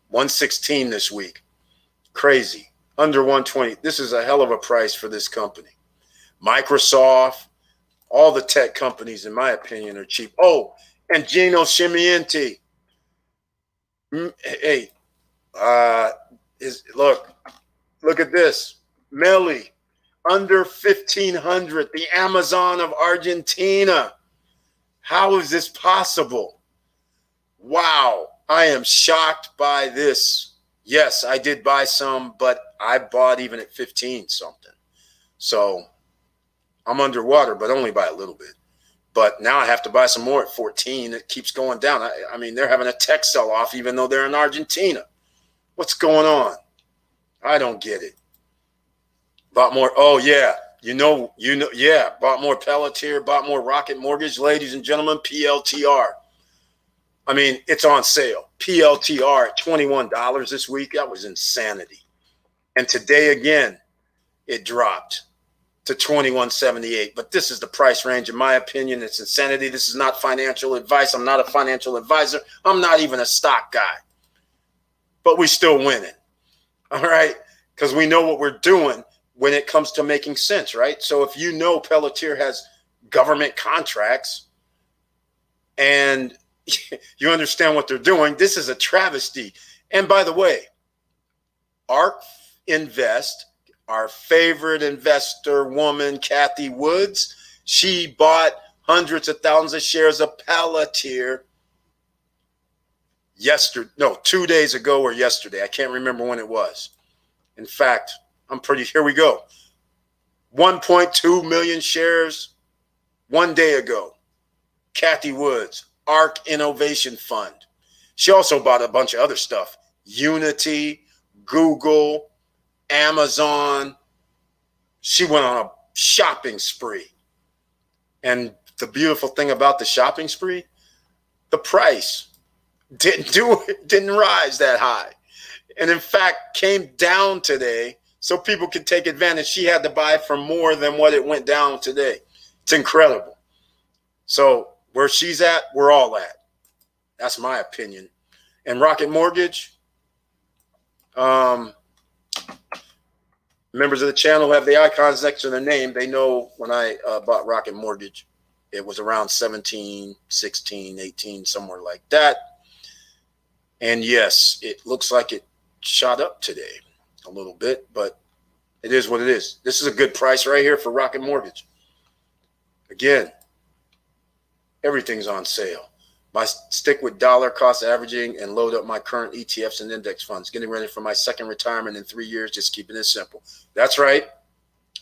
116 this week. Crazy. Under 120. This is a hell of a price for this company. Microsoft, all the tech companies, in my opinion, are cheap. Oh, and Gino Scimmienti. Hey, look at this. Melli, under 1,500, the Amazon of Argentina. How is this possible? Wow, I am shocked by this. Yes, I did buy some, but I bought even at 15 something. So I'm underwater, but only by a little bit. But now I have to buy some more at 14. It keeps going down. I mean, they're having a tech sell-off even though they're in Argentina. What's going on? I don't get it. Bought more. Oh, yeah. Yeah. Bought more Palantir, bought more Rocket Mortgage, ladies and gentlemen, PLTR. I mean, it's on sale. PLTR at $21 this week. That was insanity. And today again, it dropped to $21.78. But this is the price range. In my opinion, it's insanity. This is not financial advice. I'm not a financial advisor. I'm not even a stock guy. But we still winning. All right? Because we know what we're doing when it comes to making sense, right? So if you know Palantir has government contracts and you understand what they're doing, this is a travesty. And by the way, ARK Invest, our favorite investor woman, Cathie Woods, she bought hundreds of thousands of shares of Palantir 2 days ago or yesterday. I can't remember when it was. In fact, here we go. 1.2 million shares 1 day ago. Cathie Woods, ARK Innovation Fund. She also bought a bunch of other stuff. Unity, Google, Amazon. She went on a shopping spree. And the beautiful thing about the shopping spree, the price didn't rise that high. And in fact, came down today so people could take advantage. She had to buy for more than what it went down today. It's incredible. So where she's at, we're all at. That's my opinion. And Rocket Mortgage, members of the channel have the icons next to their name. They know when I bought Rocket Mortgage, it was around 17, 16, 18, somewhere like that. And yes, it looks like it shot up today a little bit, but it is what it is. This is a good price right here for Rocket Mortgage. Again, everything's on sale. I stick with dollar cost averaging and load up my current ETFs and index funds. Getting ready for my second retirement in 3 years, just keeping it simple. That's right.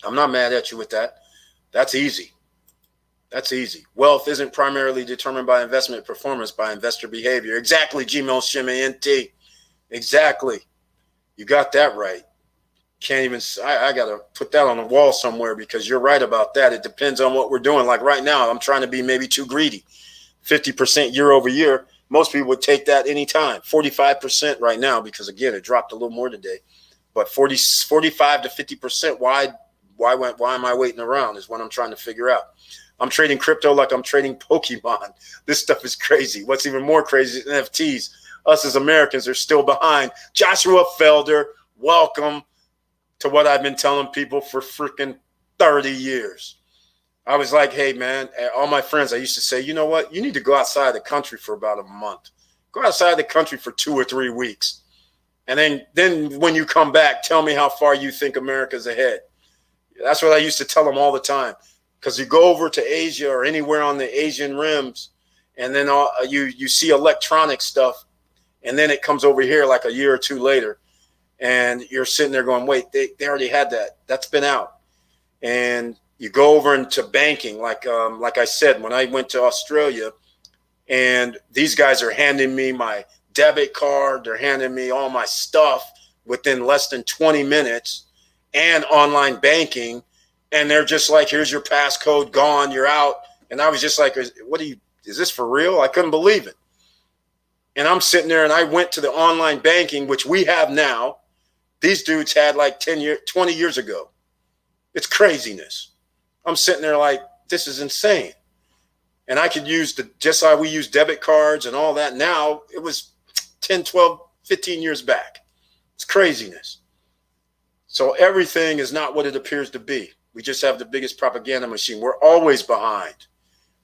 I'm not mad at you with that. That's easy. That's easy. Wealth isn't primarily determined by investment performance, by investor behavior. Exactly, Gino Scimmienti. Exactly. You got that right. Can't even, I got to put that on the wall somewhere because you're right about that. It depends on what we're doing. Like right now, I'm trying to be maybe too greedy. 50% year over year. Most people would take that anytime. 45% right now because, again, it dropped a little more today. But 45 to 50%, why am I waiting around is what I'm trying to figure out. I'm trading crypto like I'm trading Pokemon. This stuff is crazy. What's even more crazy is NFTs. Us as Americans are still behind. Joshua Felder, welcome to what I've been telling people for freaking 30 years. I was like, hey, man, all my friends, I used to say, you know what? You need to go outside the country for about a month. Go outside the country for 2 or 3 weeks. And then when you come back, tell me how far you think America's ahead. That's what I used to tell them all the time. Because you go over to Asia or anywhere on the Asian rims, and then you see electronic stuff, and then it comes over here like a year or two later, and you're sitting there going, wait, they already had that. That's been out. And you go over into banking, like I said, when I went to Australia, and these guys are handing me my debit card, they're handing me all my stuff within less than 20 minutes, and online banking, and they're just like, here's your passcode, gone, you're out. And I was just like, is this for real? I couldn't believe it. And I'm sitting there, and I went to the online banking, which we have now. These dudes had like 20 years ago. It's craziness. I'm sitting there like, this is insane. And I could use just how we use debit cards and all that now. It was 10, 12, 15 years back. It's craziness. So everything is not what it appears to be. We just have the biggest propaganda machine. We're always behind.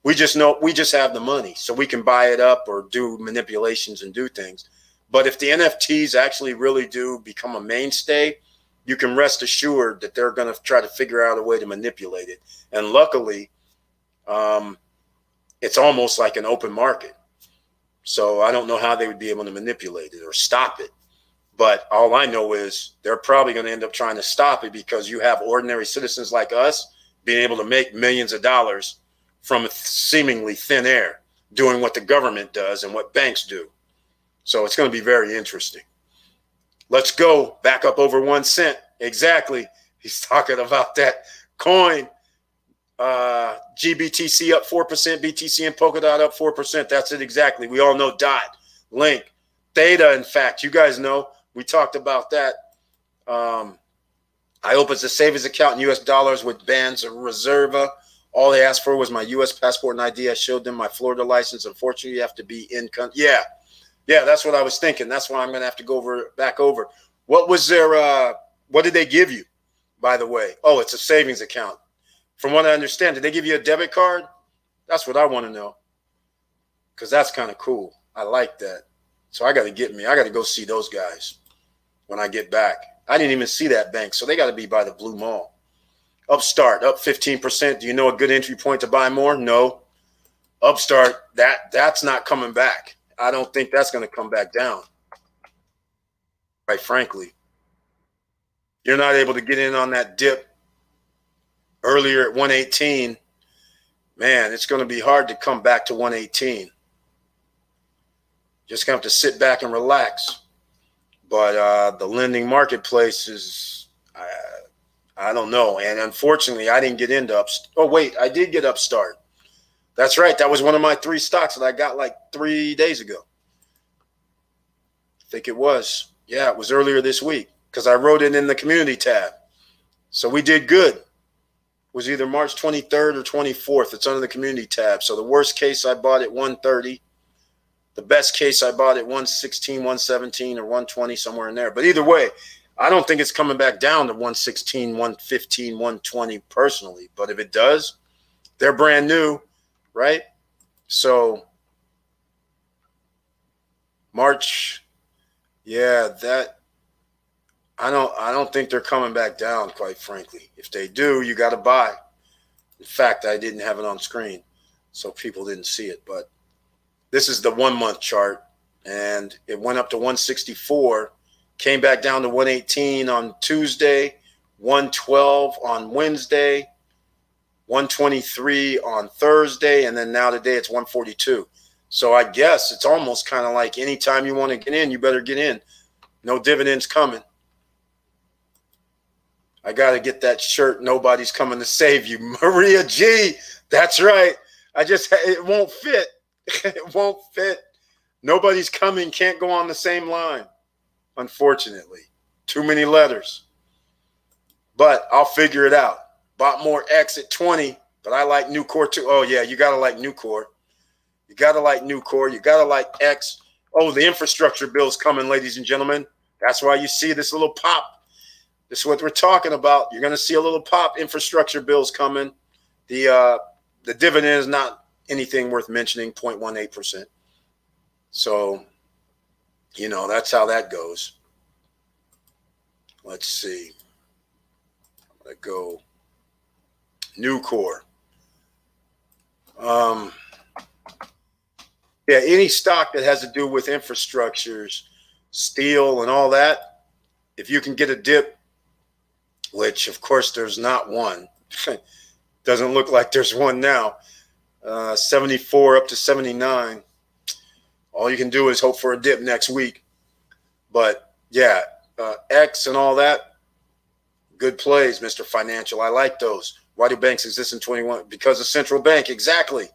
We just have the money, so we can buy it up or do manipulations and do things. But if the NFTs actually really do become a mainstay, you can rest assured that they're going to try to figure out a way to manipulate it. And luckily, it's almost like an open market. So I don't know how they would be able to manipulate it or stop it. But all I know is they're probably going to end up trying to stop it, because you have ordinary citizens like us being able to make millions of dollars from seemingly thin air, doing what the government does and what banks do. So it's going to be very interesting. Let's go back up over 1 cent. Exactly. He's talking about that coin. GBTC up 4%, BTC and Polkadot up 4%. That's it exactly. We all know DOT, Link, Theta. In fact, you guys know, we talked about that. I opened a savings account in US dollars with Bands of Reserva. All they asked for was my US passport and ID. I showed them my Florida license. Unfortunately, you have to be in country. Yeah, that's what I was thinking. That's why I'm going to have to go back over. What was their, what did they give you, by the way? Oh, it's a savings account. From what I understand, did they give you a debit card? That's what I want to know, because that's kind of cool. I like that. So I got to go see those guys when I get back. I didn't even see that bank, so they got to be by the Blue Mall. Upstart, up 15%. Do you know a good entry point to buy more? No. Upstart, that's not coming back. I don't think that's going to come back down. Quite frankly, you're not able to get in on that dip earlier at 118. Man, it's going to be hard to come back to 118. Just going to have to sit back and relax. But the lending marketplace is, I don't know. And unfortunately, I didn't get into Upstart. Oh, wait, I did get Upstart. That's right. That was one of my 3 stocks that I got like 3 days ago. I think it was. Yeah, it was earlier this week, because I wrote it in the community tab. So we did good. It was either March 23rd or 24th. It's under the community tab. So the worst case, I bought at 130. The best case, I bought at 116, 117, or 120, somewhere in there. But either way, I don't think it's coming back down to 116, 115, 120 personally. But if it does, they're brand new, right? So March, yeah, that I don't think they're coming back down, quite frankly. If they do, you got to buy. In fact, I didn't have it on screen, so people didn't see it. But this is the 1 month chart, and it went up to 164, came back down to 118 on Tuesday, 112 on Wednesday, 123 on Thursday, and then now today it's 142. So I guess it's almost kind of like anytime you want to get in, you better get in. No dividends coming. I got to get that shirt, "Nobody's coming to save you." Maria G. That's right. It won't fit. It won't fit. Nobody's coming. Can't go on the same line. Unfortunately. Too many letters. But I'll figure it out. Bought more X at 20, but I like Nucor too. Oh, yeah, you got to like Nucor. You got to like Nucor. You got to like X. Oh, the infrastructure bill's coming, ladies and gentlemen. That's why you see this little pop. This is what we're talking about. You're going to see a little pop. Infrastructure bill's coming. The dividend is not anything worth mentioning, 0.18%. So, that's how that goes. Let's see. I'm going to go Nucor. Yeah, any stock that has to do with infrastructures, steel and all that, if you can get a dip, which of course there's not one, Doesn't look like there's one now. 74 up to 79. All you can do is hope for a dip next week. But yeah, X and all that, good plays, Mr. Financial. I like those. Why do banks exist in 21? Because of central bank. Exactly.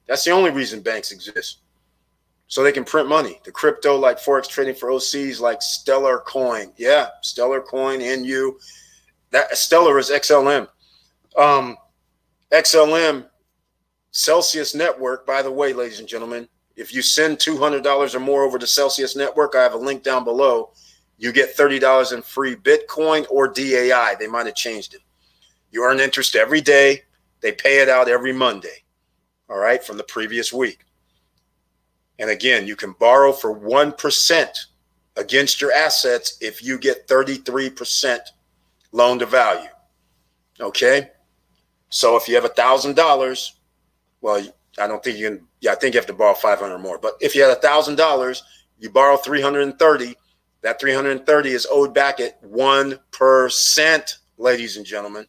That's the only reason banks exist. So they can print money. The crypto, like Forex trading for OCs, like Stellar Coin. Yeah, Stellar Coin, NU. That Stellar is XLM. XLM, Celsius Network, by the way, ladies and gentlemen, if you send $200 or more over to Celsius Network, I have a link down below. You get $30 in free Bitcoin or DAI. They might have changed it. You earn interest every day. They pay it out every Monday, all right, from the previous week. And again, you can borrow for 1% against your assets if you get 33% loan to value, okay? So if you have $1,000, well, I don't think you can. Yeah, I think you have to borrow 500 more. But if you had $1,000, you borrow 330. That 330 is owed back at 1%, ladies and gentlemen.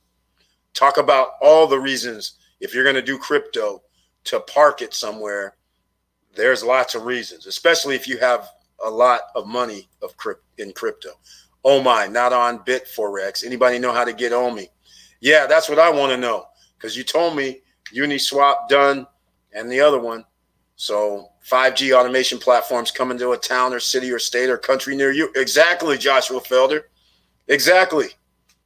Talk about all the reasons if you're going to do crypto to park it somewhere. There's lots of reasons, especially if you have a lot of money in crypto. Oh my, not on Bitforex. Anybody know how to get OMI? Yeah, that's what I want to know, because you told me Uniswap done and the other one. So 5G automation platforms coming to a town or city or state or country near you. Exactly, Joshua Felder. Exactly.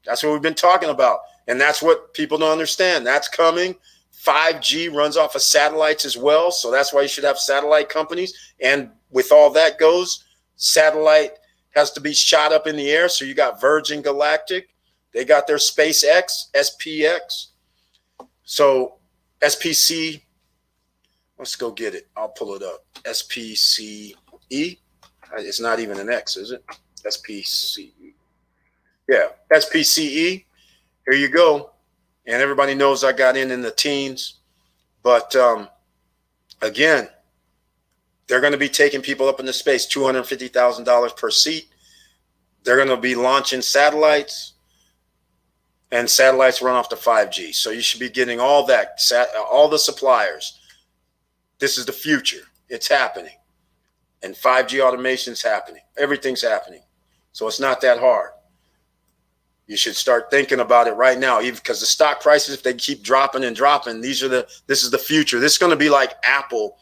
That's what we've been talking about. And that's what people don't understand. That's coming. 5G runs off of satellites as well. So that's why you should have satellite companies. And with all that goes, satellite has to be shot up in the air. So you got Virgin Galactic. They got their SpaceX, SPX. So SPC, let's go get it. I'll pull it up. SPCE. It's not even an X, is it? SPCE. Yeah, SPCE. Here you go. And everybody knows I got in the teens. But again, they're going to be taking people up into space, $250,000 per seat. They're going to be launching satellites. And satellites run off to 5G. So you should be getting all that, all the suppliers. This is the future. It's happening. And 5G automation is happening. Everything's happening. So it's not that hard. You should start thinking about it right now, even because the stock prices, if they keep dropping and dropping, this is the future. This is going to be like Apple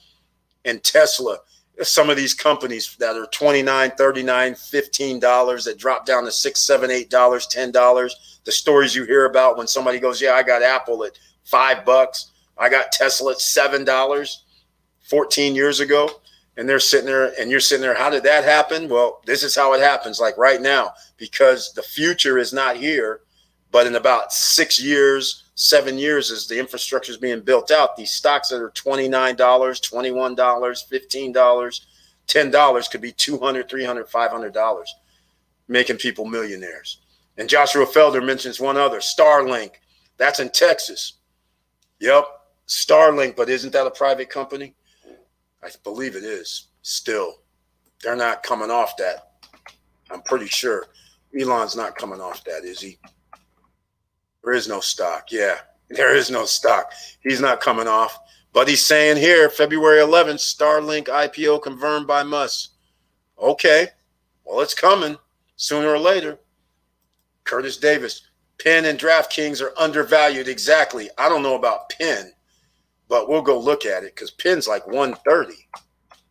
and Tesla. Some of these companies that are $29, $39, $15 that drop down to $6, $7, $8, $10. The stories you hear about when somebody goes, yeah, I got Apple at $5. I got Tesla at $7 14 years ago. And they're sitting there and you're sitting there. How did that happen? Well, this is how it happens, like right now, because the future is not here. But in about 6 years, 7 years, as the infrastructure is being built out, these stocks that are $29, $21, $15, $10 could be $200, $300, $500, making people millionaires. And Joshua Felder mentions one other, Starlink. That's in Texas. Yep, Starlink, but isn't that a private company? I believe it is still. They're not coming off that. I'm pretty sure. Elon's not coming off that, is he? There is no stock. Yeah, there is no stock. He's not coming off. But he's saying here, February 11th, Starlink IPO confirmed by Musk. Okay, well, it's coming sooner or later. Curtis Davis, Penn and DraftKings are undervalued. Exactly. I don't know about Penn. But we'll go look at it because Penn's like 130,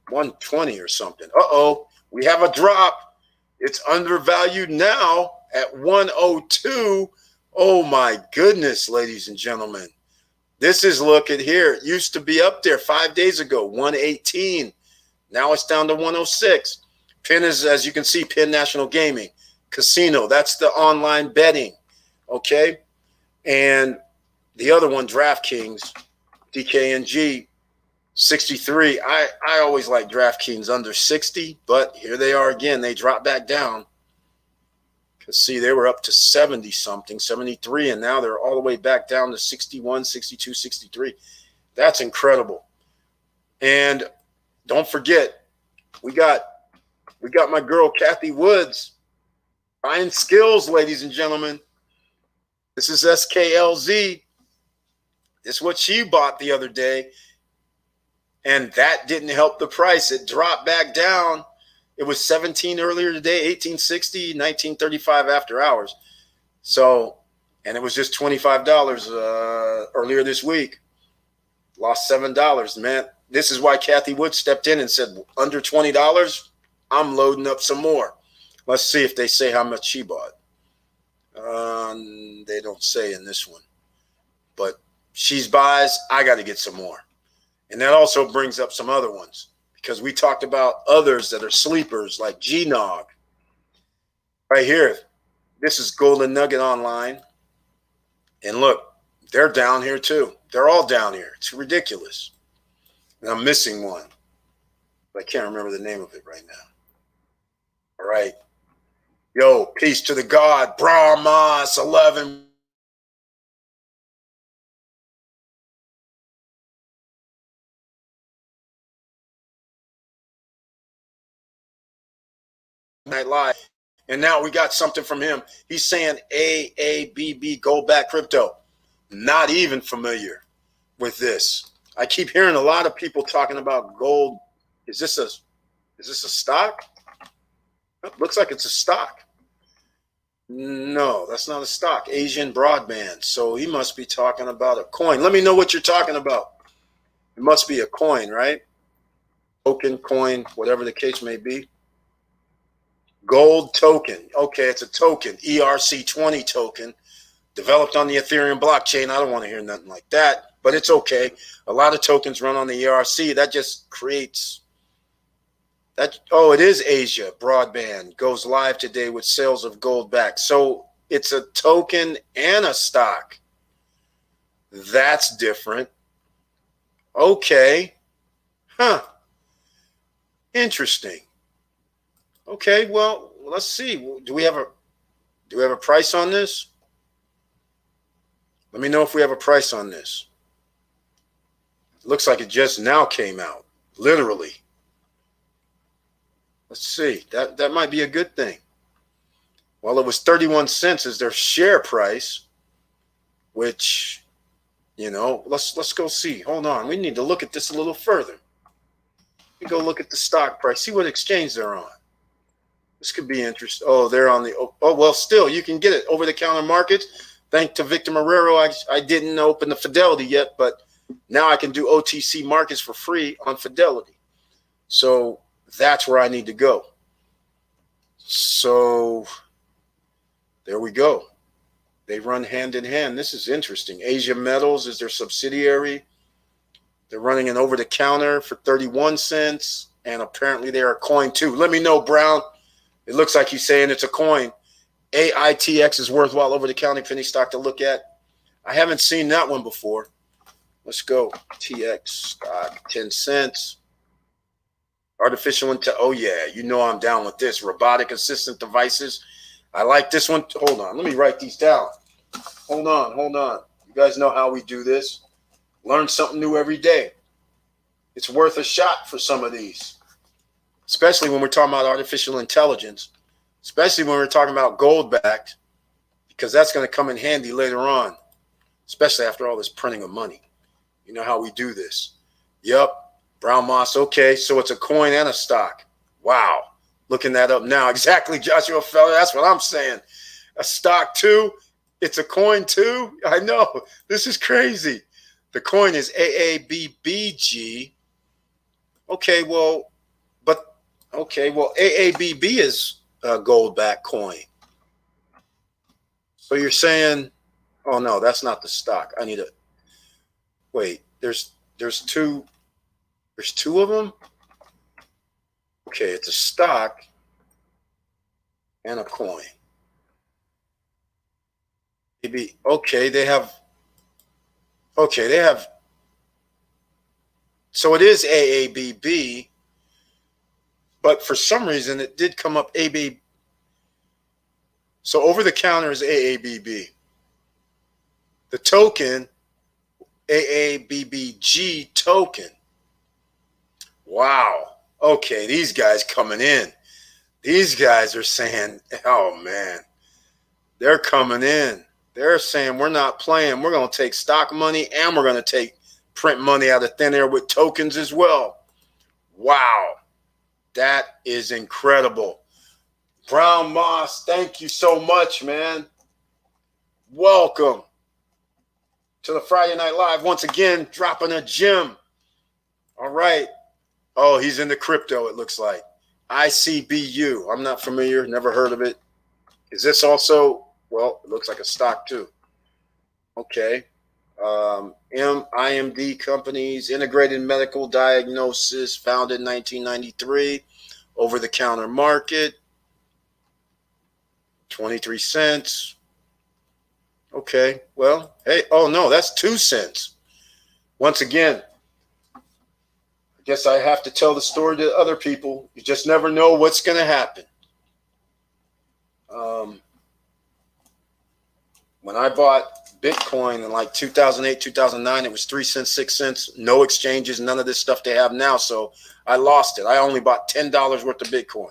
120 or something. Uh-oh, we have a drop. It's undervalued now at 102. Oh, my goodness, ladies and gentlemen. This is, look at here. It used to be up there 5 days ago, 118. Now it's down to 106. Penn is, as you can see, Penn National Gaming. Casino, that's the online betting, okay? And the other one, DraftKings, DKNG, 63. I always like DraftKings under 60, but here they are again. They dropped back down. Because, see, they were up to 70-something, 73, and now they're all the way back down to 61, 62, 63. That's incredible. And don't forget, we got my girl Kathy Woods buying skills, ladies and gentlemen. This is SKLZ. It's what she bought the other day. And that didn't help the price. It dropped back down. It was 17 earlier today, 1860, 1935 after hours. So, and it was just $25 earlier this week. Lost $7, man. This is why Kathy Wood stepped in and said, under $20, I'm loading up some more. Let's see if they say how much she bought. They don't say in this one. But she's buys, I got to get some more. And that also brings up some other ones because we talked about others that are sleepers like GNOG. Right here, this is Golden Nugget Online. And look, they're down here too. They're all down here. It's ridiculous. And I'm missing one. But I can't remember the name of it right now. All right. Yo, peace to the God. Brahmas 11. Night Live. And now we got something from him. He's saying AABB Gold Back Crypto. Not even familiar with this. I keep hearing a lot of people talking about gold. Is this a stock? It looks like it's a stock. No, that's not a stock. Asian Broadband. So he must be talking about a coin. Let me know what you're talking about. It must be a coin, right? Token, coin, whatever the case may be. Gold token. Okay, it's a token. ERC20 token. Developed on the Ethereum blockchain. I don't want to hear nothing like that, but it's okay. A lot of tokens run on the ERC. That just creates that. Oh, it is Asia Broadband. Goes live today with sales of gold back. So it's a token and a stock. That's different. Okay. Huh. Interesting. Okay, well, let's see. Do we have a price on this? Let me know if we have a price on this. It looks like it just now came out, literally. Let's see. That might be a good thing. Well, it was 31 cents is their share price, which, you know, let's go see. Hold on. We need to look at this a little further. We go look at the stock price, see what exchange they're on. This could be interesting. Oh, they're on the, oh, well, still, you can get it over-the-counter markets. Thanks to Victor Marrero, I didn't open the Fidelity yet, but now I can do OTC markets for free on Fidelity. So that's where I need to go. So there we go. They run hand in hand. This is interesting. Asia Metals is their subsidiary. They're running an over-the-counter for 31 cents, and apparently they're a coin too. Let me know, Brown. It looks like he's saying it's a coin. AITX is worthwhile over-the-counter penny stock to look at. I haven't seen that one before. Let's go. TX stock, 10 cents. Artificial intelligence. Oh, yeah. You know I'm down with this. Robotic assistant devices. I like this one. Hold on. Let me write these down. Hold on. You guys know how we do this. Learn something new every day. It's worth a shot for some of these, especially when we're talking about artificial intelligence, especially when we're talking about gold-backed, because that's going to come in handy later on, especially after all this printing of money. You know how we do this. Yep, Brown Moss. Okay, so it's a coin and a stock. Wow, looking that up now. Exactly, Joshua Feller. That's what I'm saying. A stock too. It's a coin too. I know. This is crazy. The coin is AABBG. Okay, well, AABB is a gold-backed coin. So you're saying, oh no, that's not the stock. I need to wait. There's two of them. Okay, it's a stock and a coin. Maybe they have. So it is AABB, but for some reason it did come up AB. So over the counter is AABB. The token, AABBG token. Wow. Okay, these guys coming in. These guys are saying, oh man, they're coming in. They're saying we're not playing. We're going to take stock money and we're going to take print money out of thin air with tokens as well. Wow. That is incredible. Brown Moss, thank you so much, man. Welcome to the Friday Night Live. Once again, dropping a gem. All right. Oh, he's into crypto, it looks like. ICBU. I'm not familiar. Never heard of it. Is this also, well, it looks like a stock too. Okay. IMD Companies, Integrated Medical Diagnosis, founded in 1993. Over-the-counter market. 23 cents. Okay. Well, hey, oh no, that's 2 cents. Once again, I guess I have to tell the story to other people. You just never know what's going to happen. When I bought Bitcoin in like 2008, 2009, it was 3 cents, 6 cents, no exchanges, none of this stuff they have now. So I lost it. I only bought $10 worth of Bitcoin.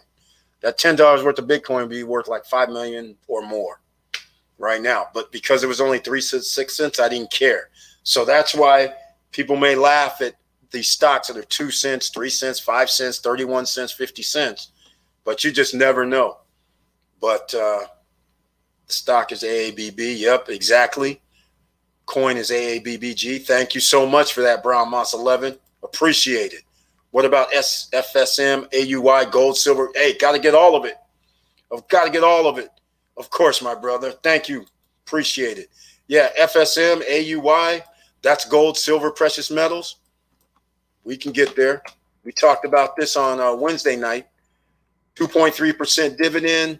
That $10 worth of Bitcoin would be worth like 5 million or more right now. But because it was only 3 cents, 6 cents, I didn't care. So that's why people may laugh at these stocks that are 2 cents, 3 cents, 5 cents, 31 cents, 50 cents. But you just never know. But the stock is AABB. Yep, exactly. Coin is AABBG. Thank you so much for that, Brown Moss 11. Appreciate it. What about FSM, AUY, gold, silver? Hey, got to get all of it. I've got to get all of it. Of course, my brother. Thank you. Appreciate it. Yeah, FSM, AUY, that's gold, silver, precious metals. We can get there. We talked about this on Wednesday night. 2.3% dividend.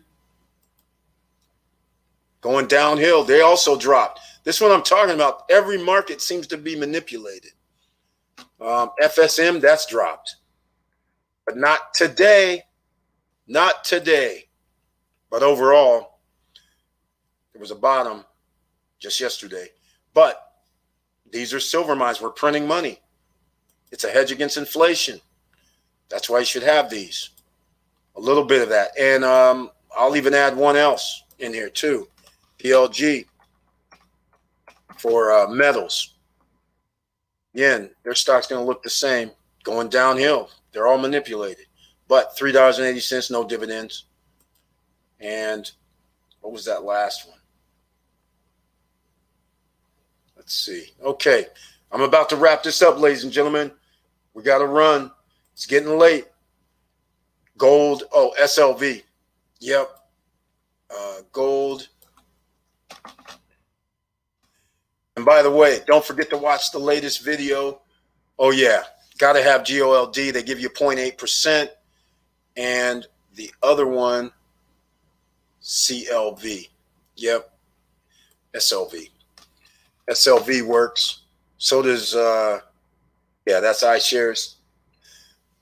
Going downhill. They also dropped. This one I'm talking about. Every market seems to be manipulated. FSM, that's dropped. But not today. Not today. But overall, there was a bottom just yesterday. But these are silver mines. We're printing money. It's a hedge against inflation. That's why you should have these. A little bit of that. And I'll even add one else in here too. PLG for metals. Again, their stock's going to look the same, going downhill. They're all manipulated. But $3.80, no dividends. And what was that last one? Let's see. Okay, I'm about to wrap this up, ladies and gentlemen. We got to run. It's getting late. Gold. Oh, SLV. Yep. Gold. And by the way, don't forget to watch the latest video. Oh, yeah. Got to have GOLD. They give you 0.8%. And the other one, CLV. Yep. SLV. SLV works. So does, yeah, that's iShares.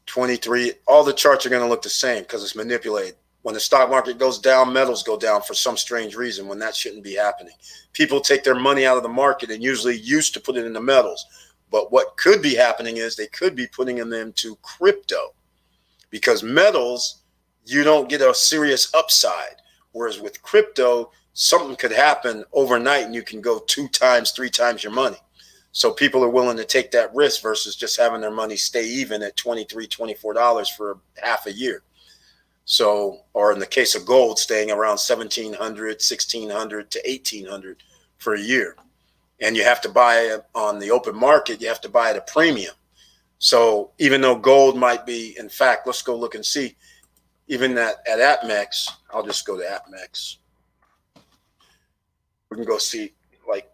23. All the charts are going to look the same because it's manipulated. When the stock market goes down, metals go down for some strange reason when that shouldn't be happening. People take their money out of the market and usually used to put it in the metals. But what could be happening is they could be putting them into crypto because metals, you don't get a serious upside. Whereas with crypto, something could happen overnight and you can go 2 times, 3 times your money. So people are willing to take that risk versus just having their money stay even at $23, $24 for half a year. So, or in the case of gold, staying around 1,700, 1,600 to 1,800 for a year. And you have to buy it on the open market. You have to buy at a premium. So even though gold might be, in fact, let's go look and see, even at APMEX, I'll just go to APMEX. We can go see, like,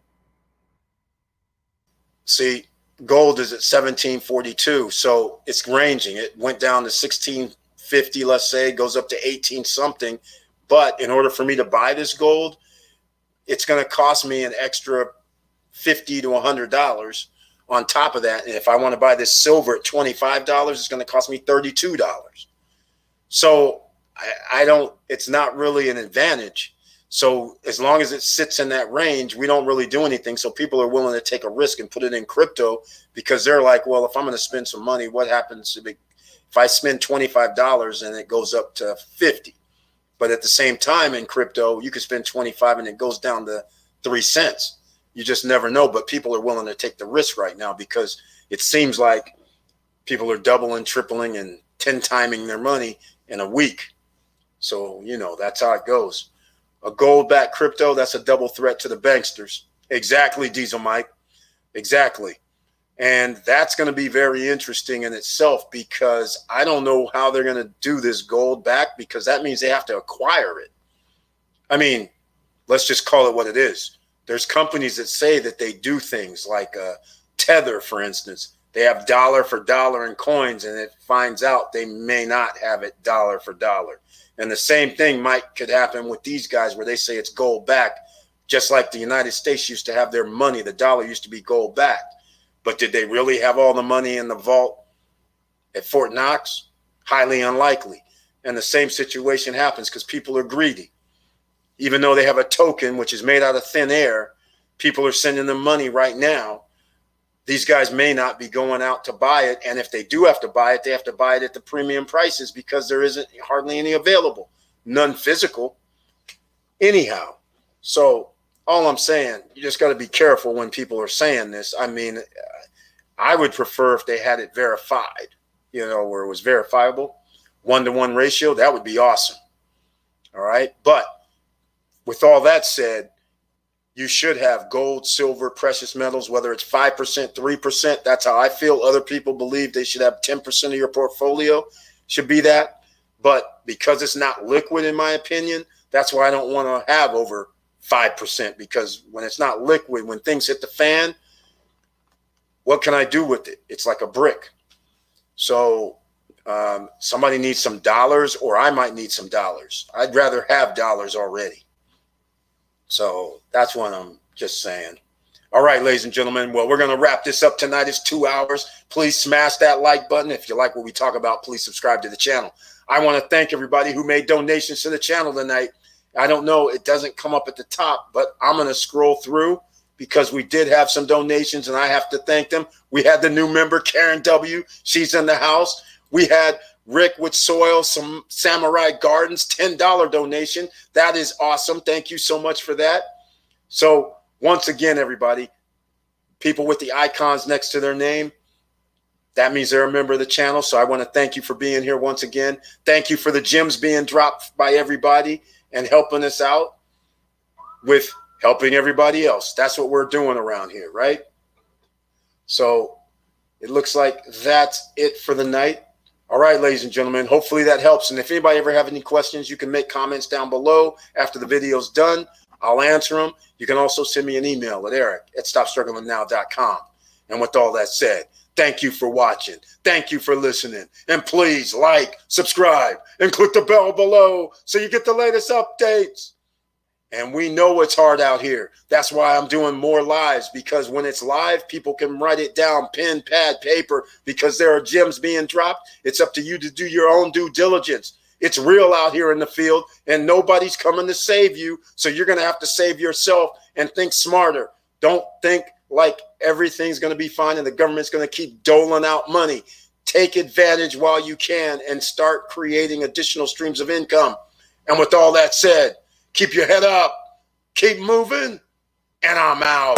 see, gold is at 1742. So it's ranging. It went down to 1650, let's say, goes up to 18 something. But in order for me to buy this gold, it's going to cost me an extra $50 to $100 on top of that. And if I want to buy this silver at $25, it's going to cost me $32. So I don't, it's not really an advantage. So as long as it sits in that range, we don't really do anything. So people are willing to take a risk and put it in crypto because they're like, well, if I'm going to spend some money, what happens if I spend $25 and it goes up to 50? But at the same time in crypto, you can spend 25 and it goes down to 3 cents. You just never know. But people are willing to take the risk right now because it seems like people are doubling, tripling, and 10-timing their money in a week. So, you know, that's how it goes. A gold-backed crypto, that's a double threat to the banksters. Exactly, Diesel Mike. Exactly. And that's going to be very interesting in itself because I don't know how they're going to do this gold back because that means they have to acquire it. I mean, let's just call it what it is. There's companies that say that they do things like Tether, for instance. They have dollar for dollar in coins, and it finds out they may not have it dollar for dollar. And the same thing could happen with these guys where they say it's gold backed, just like the United States used to have their money. The dollar used to be gold backed. But did they really have all the money in the vault at Fort Knox? Highly unlikely. And the same situation happens because people are greedy. Even though they have a token, which is made out of thin air, people are sending them money right now. These guys may not be going out to buy it. And if they do have to buy it, they have to buy it at the premium prices because there isn't hardly any available. None physical. Anyhow, so all I'm saying, you just got to be careful when people are saying this. I mean, I would prefer if they had it verified, you know, where it was verifiable, 1-to-1 ratio. That would be awesome. All right. But with all that said, you should have gold, silver, precious metals, whether it's 5%, 3%. That's how I feel. Other people believe they should have 10% of your portfolio should be that. But because it's not liquid, in my opinion, that's why I don't want to have over 5%, because when it's not liquid, when things hit the fan, what can I do with it? It's like a brick. So somebody needs some dollars, or I might need some dollars. I'd rather have dollars already. So that's what I'm just saying. All right, ladies and gentlemen. Well, we're going to wrap this up tonight. It's 2 hours. Please smash that like button. If you like what we talk about, please subscribe to the channel. I want to thank everybody who made donations to the channel tonight. I don't know, it doesn't come up at the top, but I'm going to scroll through because we did have some donations and I have to thank them. We had the new member, Karen W. She's in the house. We had Rick with Soil, some Samurai Gardens, $10 donation. That is awesome. Thank you so much for that. So once again, everybody, people with the icons next to their name, that means they're a member of the channel. So I want to thank you for being here once again. Thank you for the gems being dropped by everybody and helping us out with helping everybody else. That's what we're doing around here, right? So it looks like that's it for the night. All right, ladies and gentlemen, hopefully that helps. And if anybody ever have any questions, you can make comments down below after the video's done. I'll answer them. You can also send me an email at eric@stopstrugglingnow.com. And with all that said, thank you for watching. Thank you for listening. And please like, subscribe, and click the bell below so you get the latest updates. And we know it's hard out here. That's why I'm doing more lives, because when it's live, people can write it down, pen, pad, paper, because there are gems being dropped. It's up to you to do your own due diligence. It's real out here in the field, and nobody's coming to save you. So you're going to have to save yourself and think smarter. Don't think like everything's going to be fine and the government's going to keep doling out money. Take advantage while you can and start creating additional streams of income. And with all that said, keep your head up, keep moving, and I'm out.